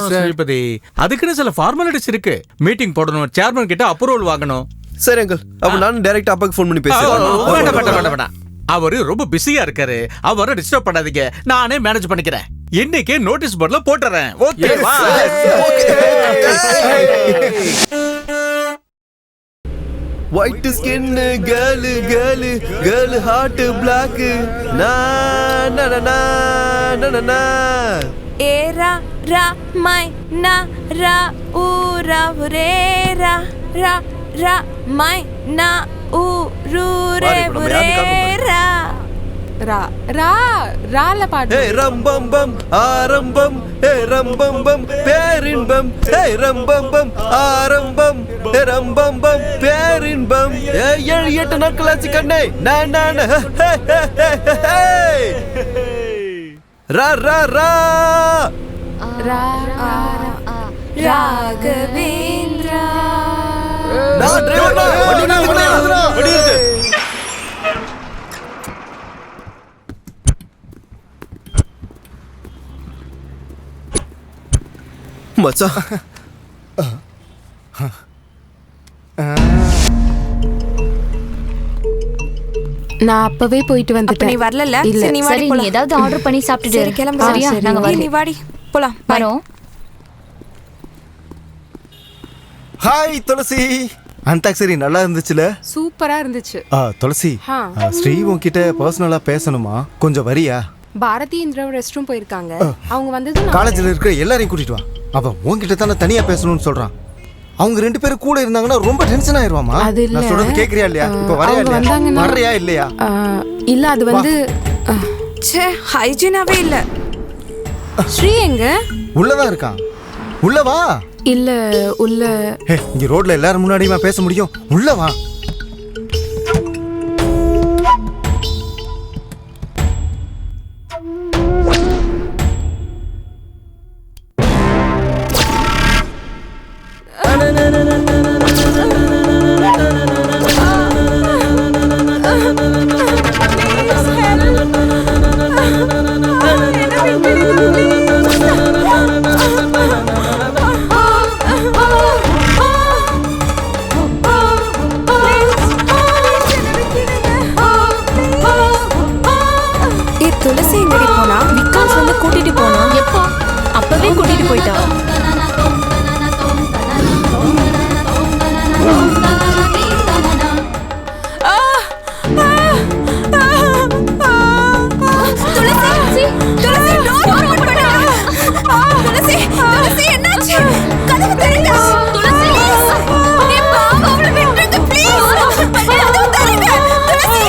ஸ்ரீபதி, அதுக்குன்னு சில ஃபார்மாலிட்டிஸ் இருக்கு. மீட்டிங் போடணும், சேர்மன் கிட்ட அப்ரூவல் வாங்கணும். சரி அங்கிள், அப்ப நான் டைரக்ட் அப்பாக்கு ஃபோன் பண்ணி பேசுறேன். அவரு ரொம்ப பிஸியா இருக்காரு, அவரை டிஸ்டர்ப் பண்ணாதீங்க. நானே மேனேஜ் பண்ணிக்கிறேன். இன்னைக்கு நோட்டீஸ் போர்ட்ல போட்டுறேன். ஓகேவா? White skin girl girl girl heart black நா நா நா நா நா ஏரா ரா மை நா ரா ஊ ரா ரே ரா ரா ரா மை நா ஊ ரூ ரே ரே ரா ரா ரா ரால பாடு. ஹே ரம்பம் பம் ஆரம்பம், ஹே ரம்பம் பம் பேரின்பம், ஹே ரம்பம் பம் ஆரம்பம், ஹே ரம்பம் பம் பேரின்பம். 7-8 நாட்கள் ஆச்சு கண்ணே. நான் ரா ரா ரா ராகவேந்திரா. நான் டிரைவர் வண்டி நிறுத்து. மச்சான், நான் அப்பவே போயிட்டு வந்துட்டேன். நீ வரல? இல்ல நீ சரி, நீ ஏதாவது ஆர்டர் பண்ணி சாப்பிட்டுட்டு சரி கிளம்பு. சரியா? நாங்க நீ வரேன். வாடி போலாம். வரோம். ஹாய் துளசி. அந்தாக்சரி நல்லா இருந்துச்சுல? சூப்பரா இருந்துச்சு. துளசி, ஸ்ரீ உன்கிட்ட பர்சனலா பேசணுமா? கொஞ்சம் வரியா? பாரதி இந்திரா ரெஸ்ட் ரூம் போயிருக்காங்க. அவங்க வந்தது காலேஜ்ல இருக்கிற எல்லாரையும் கூட்டிட்டு வா. அவன் உன்கிட்ட தானே தனியா பேசணும்னு சொல்றான். அவங்க 2 பேரும் கூட இருந்தாங்கன்னா ரொம்ப டென்ஷன் ஆயிருவாமா? நான் சொல்றது கேக்குறியா இல்லையா? இப்ப வரையா இல்லையா? வரையா இல்லையா? இல்ல, அது வந்து ச்சே, ஹைஜீனாவே இல்ல. ஸ்ரீ எங்க? உள்ளதான் இருக்கான். உள்ள வா. இல்ல உள்ள. இங்க ரோட்ல எல்லாரும் முன்னாடியுமா பேச முடியும்? உள்ள வா. துளசி எங்கடி போனா? விகாஸ் வந்து கூட்டிட்டு போனா. எப்போ? அப்பவே கூட்டிட்டு போயிட்டா. துளசி, துளசி, டோர் ஓபன் பண்ணு. துளசி, துளசி என்னாச்சு? கதவு திறங்க. துளசி, நீ பாவம், அவளை விட்டுருங்க ப்ளீஸ். கதவு திறங்க. துளசி.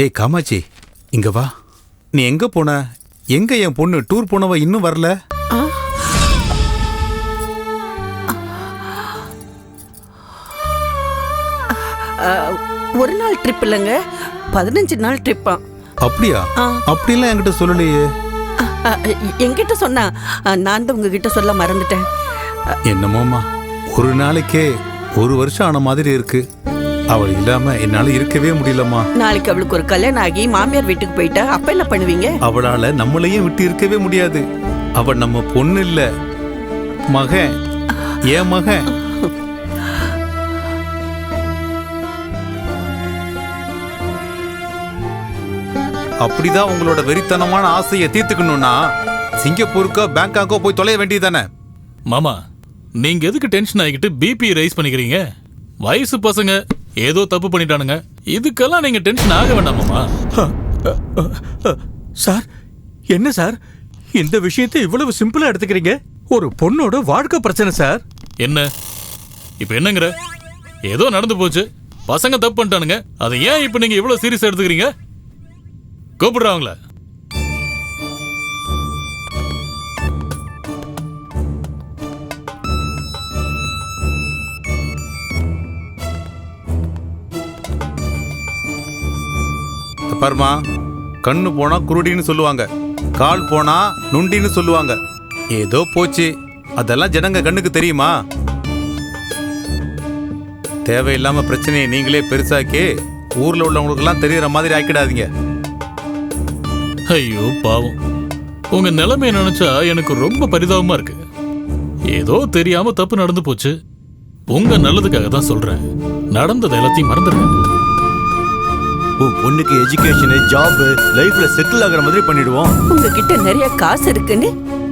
ஏய் காமாட்சி, இங்க வா. நீ எங்க போன? எங்க என் பொண்ணு டூர் போனவ இன்னும் வரல? ஒரு நாள் ட்ரிப் இல்லைங்க, 15 நாள் ட்ரிப்பா. அப்படியா? அப்படிலாம் என்கிட்ட சொல்லலையே. என்கிட்ட சொன்னா, நான் தான் உங்ககிட்ட சொல்ல மறந்துட்டேன். என்னமோமா, ஒரு நாளைக்கே 1 வருஷம் ஆன மாதிரி இருக்கு. அவள் இல்லாம என்னால இருக்கவே முடியலம்மா. நாளைக்கு அவளுக்கு ஒரு கல்யாணம் ஆகி மாமியார் வீட்டுக்கு போயிட்டா அப்ப என்ன பண்ணுவீங்க? அவளால நம்மளையும் விட்டு இருக்கவே முடியாது. அவள் நம்ம பொண்ணு இல்ல, மகன், என் மகன். அப்படிதான் உங்களோட வெறித்தனமான ஆசையை தீர்த்துக்கணும்னா சிங்கப்பூருக்கோ பேங்காக்கோ போய் தொலைய வேண்டியதானே. மாமா, நீங்க எதுக்கு டென்ஷன் ஆகிக்கிட்டு பிபி ரைஸ் பண்ணிக்கிறீங்க? வயசு பசங்க ஏதோ தப்பு பண்ணிட்டானுங்க, இதுக்கெல்லாம் நீங்க டென்ஷன் ஆக வேண்டாம் மாமா. சார், என்ன சார் இந்த விஷயத்தை இவ்வளவு சிம்பிளா எடுத்துக்கிறீங்க? ஒரு பொண்ணோட வாழ்க்கை பிரச்சனை சார். என்ன இப்ப என்னங்கிற? ஏதோ நடந்து போச்சு, பசங்க தப்பு பண்ணிட்டானுங்க, அதை ஏன் இப்ப நீங்க இவ்வளவு சீரியஸா எடுத்துக்கிறீங்க? கூப்பிடுறாங்கள. பாருமா, கண்ணு போனா குருடின்னு சொல்லுவாங்க, கால் போனா நுண்டின்னு சொல்லுவாங்க. ஏதோ போச்சு, அதெல்லாம் ஜனங்க கண்ணுக்கு தெரியுமா? தேவையில்லாம பிரச்சனையை நீங்களே பெருசாக்கி ஊர்ல உள்ளவங்களுக்கெல்லாம் தெரியற மாதிரி ஆக்கிடாதீங்க. ஐயோ பாவம், உங்க நிலைமையை நினைச்சா எனக்கு ரொம்ப பரிதாபமா இருக்கு. ஏதோ தெரியாம தப்பு நடந்து போச்சு, உங்க நல்லதுக்காக தான் சொல்றேன். நடந்தது எல்லாத்தையும் மறந்துடுங்க. உன் பொண்ணுக்கு எஜுகேஷன், ஜாப், லைஃப்ல செட்டில் ஆகிற மாதிரி பண்ணிடுவோம். உங்ககிட்ட நிறைய காசு இருக்குன்னு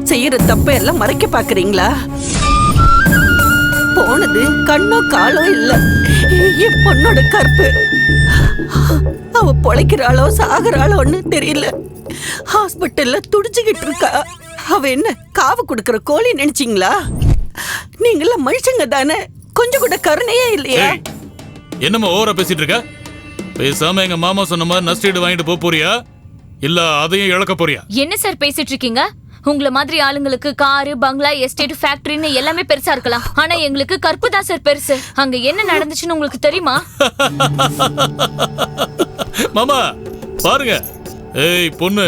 செய்யற தப்ப எல்லாம் மறைக்க பாக்குறீங்களா? போனது கண்ணோ காலோ இல்ல, என் பொண்ணோட கற்பு. அவ பொழைக்கிறாளோ சாகுறாளோன்னு தெரியல. ஹாஸ்பிட்டல்ல துடிச்சுக்கிட்டு இருக்கா. அவ என்ன காவு கொடுக்கற கோழி நினைச்சீங்களா? நீங்கள மனுஷங்க தானே, கொஞ்சம் கூட கருணையே இல்லையா? என்னமா ஓவரா பேசிட்டு இருக்க? பேசாம எங்க மாமா சொன்ன மாதிரி நஷ்டீடு வாங்கிட்டு போறியா, இல்ல அதையும் இழக்க போறியா? என்ன சார் பேசிட்டு இருக்கீங்க? உங்கள மாதிரி ஆளுங்களுக்கு காரு, பங்களா, எஸ்டேட், ஃபேக்டரின்னு எல்லாமே பெருசா இருக்கலாம், ஆனா எங்களுக்கு கற்பு தான் சார் பெருசு. அங்க என்ன நடந்துச்சுன்னு உங்களுக்கு தெரியுமா? மாமா பாருங்க, ஏய் பொண்ணு,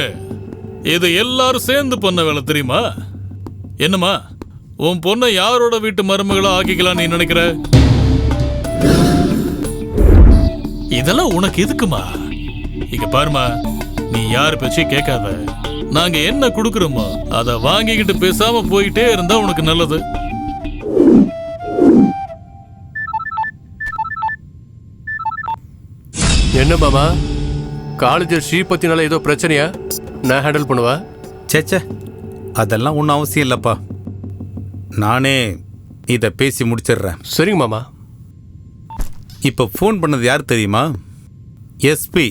இது எல்லாரும் சேர்ந்து பண்ண வேலை தெரியுமா? என்னம்மா, உன் பொண்ணை யாரோட வீட்டு மருமகளா ஆக்கிக்கலாம் நீ நினைக்கிற? இதெல்லாம் உனக்கு எதுக்குமா? இங்க பாருமா, நீ யாரு பேச்சையும் கேட்காத. நாங்க என்ன கொடுக்கறோமோ அதை வாங்கிக்கிட்டு பேசாம போயிட்டே இருந்தா உனக்கு நல்லது. என்ன மாமா, காலேஜ் ஸ்ரீபத்தினால ஏதோ பிரச்சனையா? நான் ஹேண்டில் பண்ணுவா. சேச்சே, அதெல்லாம் ஒன்றும் அவசியம் இல்லப்பா, நானே இதை பேசி முடிச்சிடுறேன். சரிங்க மாமா. இப்போ ஃபோன் பண்ணது யார் தெரியுமா? எஸ்பி,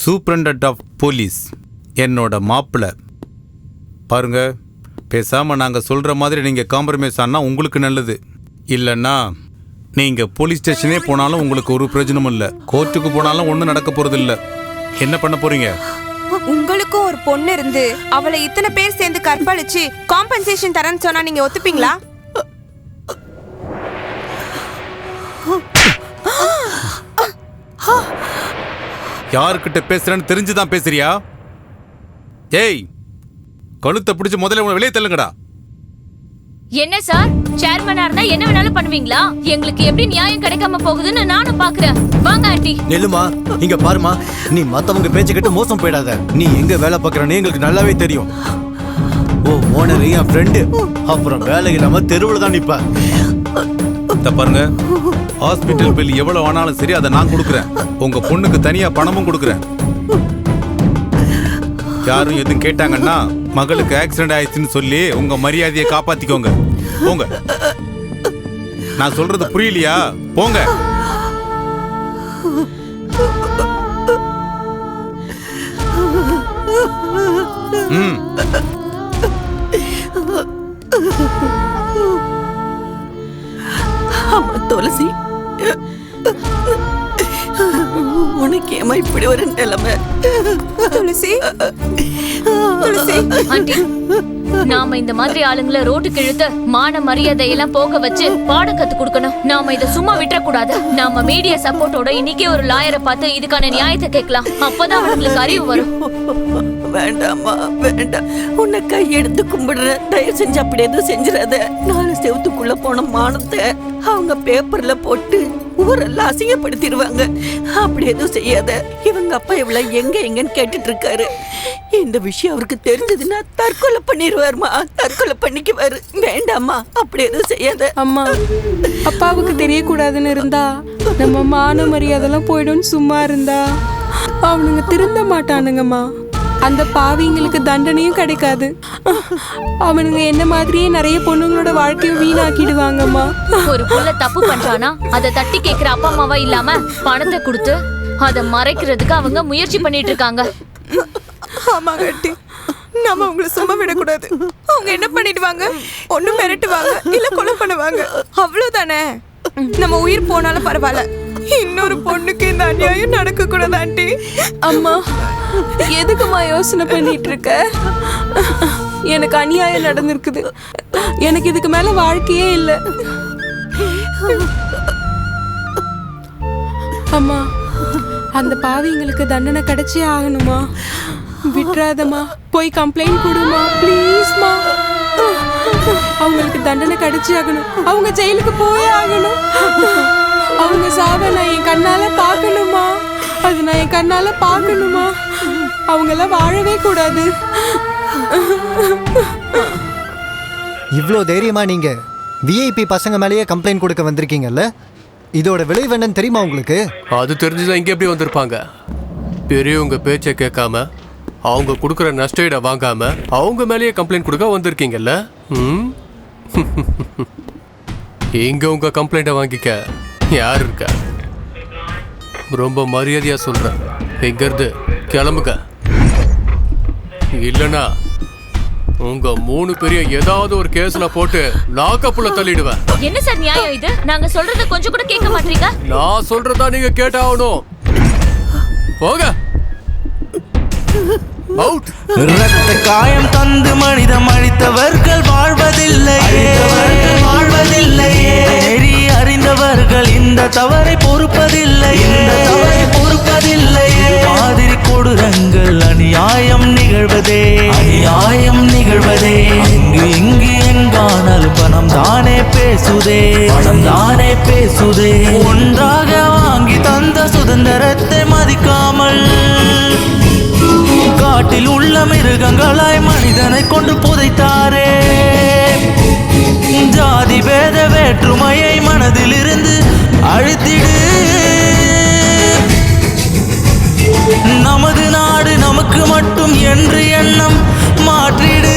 சூப்பரண்டன்ட் ஆஃப் போலீஸ், என்னோட மாப்பிள்ளை. பாருங்க, பேசாமல் நாங்கள் சொல்கிற மாதிரி நீங்கள் காம்ப்ரமைஸ் ஆனால் உங்களுக்கு நல்லது. இல்லைன்னா நீங்கள் போலீஸ் ஸ்டேஷனே போனாலும் உங்களுக்கு ஒரு பிரயோஜனமும் இல்லை, கோர்ட்டுக்கு போனாலும் ஒன்றும் நடக்க போகிறதில்ல. என்ன பண்ண போறீங்க? உங்களுக்கும் ஒரு பொண்ணு இருந்து அவளை இத்தனை பேர் சேர்ந்து கற்பழிச்சு காம்பன்சேஷன் தரேன்னு சொன்னா நீங்க ஒத்துப்பீங்களா? யாருக்கிட்ட பேசுறேன்னு தெரிஞ்சுதான் பேசுறியா? ஏய், கழுத்தை பிடிச்சு முதல்ல உங்களை வெளியே தள்ளுங்கடா. என்ன சார், சேர்மனா இருந்தா என்ன வேணாலும் பண்ணுவீங்களா? எங்களுக்கு எப்படி நியாயம் கிடைக்காம போகுதுன்னு நானும் பாக்குறேன். வாங்க ஆண்டி. நெல்லுமா, இங்க பாருமா, நீ மத்தவங்க பேச்ச கேட்டு மோசம் போயிடாத. நீ எங்க வேலை பார்க்கறன்னு எங்களுக்கு நல்லாவே தெரியும். ஓ ஓனர் என் ஃப்ரெண்டு, அப்புறம் வேலை இல்லாம தெருவில் தான் நிப்ப. பாருங்க, ஹாஸ்பிட்டல் பில் எவ்வளவு ஆனாலும் சரி அதை நான் கொடுக்குறேன். உங்க பொண்ணுக்கு தனியா பணமும் கொடுக்குறேன். யாரும் எதுவும் கேட்டாங்கன்னா மகளுக்கு ஆக்சிடென்ட் ஆயிடுச்சுன்னு சொல்லி உங்க மரியாதையை காப்பாத்திக்கோங்க. போங்க. நான் சொல்றது புரியலையா? போங்க. ஆமா துளசி, உனக்கு ஏமா இப்படி ஒரு நிலைமை? துளசி, துளசி ஆண்டி, நாம இந்த மாதிரி ஆளுங்களை ரோட்டுக்கு இழுத்து மான மரியாதையெல்லாம் போக வச்சு பாடம் கத்து கொடுக்கணும். நாம இதை சும்மா விட்டுறக்கூடாது. நாம மீடியா சப்போர்ட்டோட இன்னைக்கே ஒரு லாயரை பார்த்து இதுக்கான நியாயத்தை கேட்கலாம். அப்பதான் அவங்களுக்கு அறிவு வரும். வேண்டாமா, வேண்டாம். உன்னை கையெடுத்து கும்பிடுற, தயவு செஞ்சு அப்படி எதுவும் செஞ்சிடாத. 4 செவத்துக்குள்ள போன மானத்தை அவங்க பேப்பர்ல போட்டு ஊரெல்லாம் அசிங்கப்படுத்திடுவாங்க. அப்படி எதுவும் செய்யாத. இவங்க அப்பா இவ்வளவு எங்கன்னு கேட்டுட்டு இருக்காரு. இந்த விஷயம் அவருக்கு தெரிஞ்சதுன்னா தற்கொலை பண்ணிடுவாருமா. தற்கொலை பண்ணிக்குவாரு. வேண்டாமா, அப்படி எதுவும் செய்யாத. அம்மா, அப்பாவுக்கு தெரியக்கூடாதுன்னு இருந்தா நம்ம மான மரியாதைலாம் போயிடும்னு சும்மா இருந்தா அவனுங்க திருந்த மாட்டானுங்கம்மா. அந்த பாவிங்களுக்கு தண்டனையும் கிடைக்காது. அவனுங்க என்ன மாதிரியே நிறைய பொண்ணுங்களோட வாழ்க்கையும் வீணாக்கிடுவாங்கம்மா. ஒரு புள்ள தப்பு பண்றானா அதை தட்டி கேட்கிற அப்பா அம்மாவா இல்லாம பணத்தை கொடுத்து அதை மறைக்கிறதுக்கு அவங்க முயற்சி பண்ணிட்டு இருக்காங்க. ஆமா கட்டி, நம்ம அவங்கள சும்மா விடக்கூடாது. அவங்க என்ன பண்ணிடுவாங்க? ஒண்ணு மிரட்டுவாங்க, இல்ல கொலை பண்ணுவாங்க. அவ்வளவுதானே. நம்ம உயிர் போனாலும் பரவாயில்ல, இன்னொரு பொண்ணுக்கு இந்த அநியாயம் நடக்க கூடாது ஆண்டி. அம்மா, எதுக்குமா யோசனை பண்ணிட்டு இருக்க? எனக்கு அநியாயம் நடந்திருக்குது. எனக்கு இதுக்கு மேல வாழ்க்கையே இல்லை. அம்மா, அந்த பாவிங்களுக்கு தண்டனை கிடைச்சே ஆகணுமா? விட்டுறாதம்மா, போய் கம்ப்ளைண்ட் கொடுமா ப்ளீஸ்மா. அவங்களுக்கு தண்டனை கிடைச்சே ஆகணும். அவங்க ஜெயிலுக்கு போயே ஆகணும். அவங்க சாவை நான் என் கண்ணால பார்க்கணுமா? அது நான் என் கண்ணால பார்க்கணுமா? அவங்கெல்லாம் வாழவே கூடாது. இவ்வளோ தைரியமா நீங்க விஐபி பசங்க மேலேயே கம்ப்ளைண்ட் கொடுக்க வந்திருக்கீங்கல்ல, இதோட விளைவு என்னன்னு தெரியுமா உங்களுக்கு? அது தெரிஞ்சுதான் இங்கே எப்படி வந்திருப்பாங்க? பெரியவங்க பேச்சை கேட்காம அவங்க கொடுக்குற நஷ்டஈடை வாங்காம அவங்க மேலேயே கம்ப்ளைண்ட் கொடுக்க வந்திருக்கீங்கல்ல. இங்க உங்க கம்ப்ளைண்ட்டை வாங்கிக்க யார் இருக்கா? ரொம்ப மரியாதையா சொல்றேன், இங்கிருந்து கிளம்புங்க. இல்லனா உங்க 3 பேரையும் ஏதாவது ஒரு கேஸ்ல போட்டு லாக்கப்புல தள்ளிடுவேன். என்ன சார் நியாயம் இது? நாங்க சொல்றத கொஞ்சம் கூட கேட்க மாட்டீங்க. நான் சொல்றதா நீங்க கேட்டாகணும். போங்க. ரத்த காயம் தந்து மனிதம் அழித்தவர்கள் வாழ்வதில்லையே. நெறி அறிந்தவர்கள் இந்த தவறை பொறுப்பதில்லையே. மாதிரி கொடூரங்கள் அநியாயம் நிகழ்வதே. இங்கு எங்கானாலும் பணம் தானே பேசுதே. ஒன்றாக வாங்கி தந்த சுதந்திரத்தை மதிக்காமல் காட்டில் உள்ள மிருகங்களாய் மனிதனை கொண்டு புதைத்தாரே. ஜாதி பேத வேற்றுமையை மனதில் இருந்து அழித்திடு. நமது நாடு நமக்கு மட்டும் என்று எண்ணம் மாற்றிடு.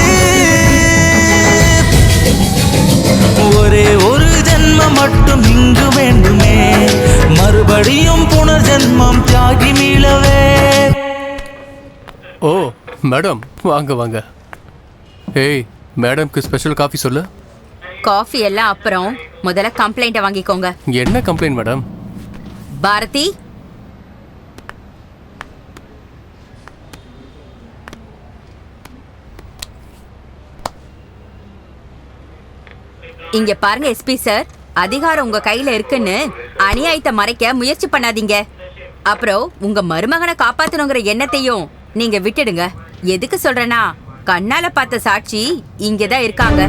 ஒரே ஒரு ஜென்மம் மட்டும் இங்கு வேண்டுமே, மறுபடியும் புனர்ஜென்மம் தியாகி மீளவே. ஓ மேடம், வாங்க வாங்க. ஏய், மேடம்க்கு ஸ்பெஷல் காஃபி சொல்லு. காஃபி எல்லாம் அப்புறம் முதல்ல கம்ப்ளைண்ட்டை வாங்கிக்கோங்க. என்ன கம்ப்ளைண்ட் மேடம்? பாரதி, இங்க பாருங்க எஸ்பி சார், அதிகாரம் உங்க கையில இருக்குன்னு அநியாயத்தை மறைக்க முயற்சி பண்ணாதீங்க. அப்புறம் உங்க மருமகனை காப்பாத்தணுங்கிற எண்ணத்தையும் நீங்க விட்டுடுங்க. எதுக்கு சொல்றேன்னா, கண்ணால பார்த்த சாட்சி இங்கதான் இருக்காங்க.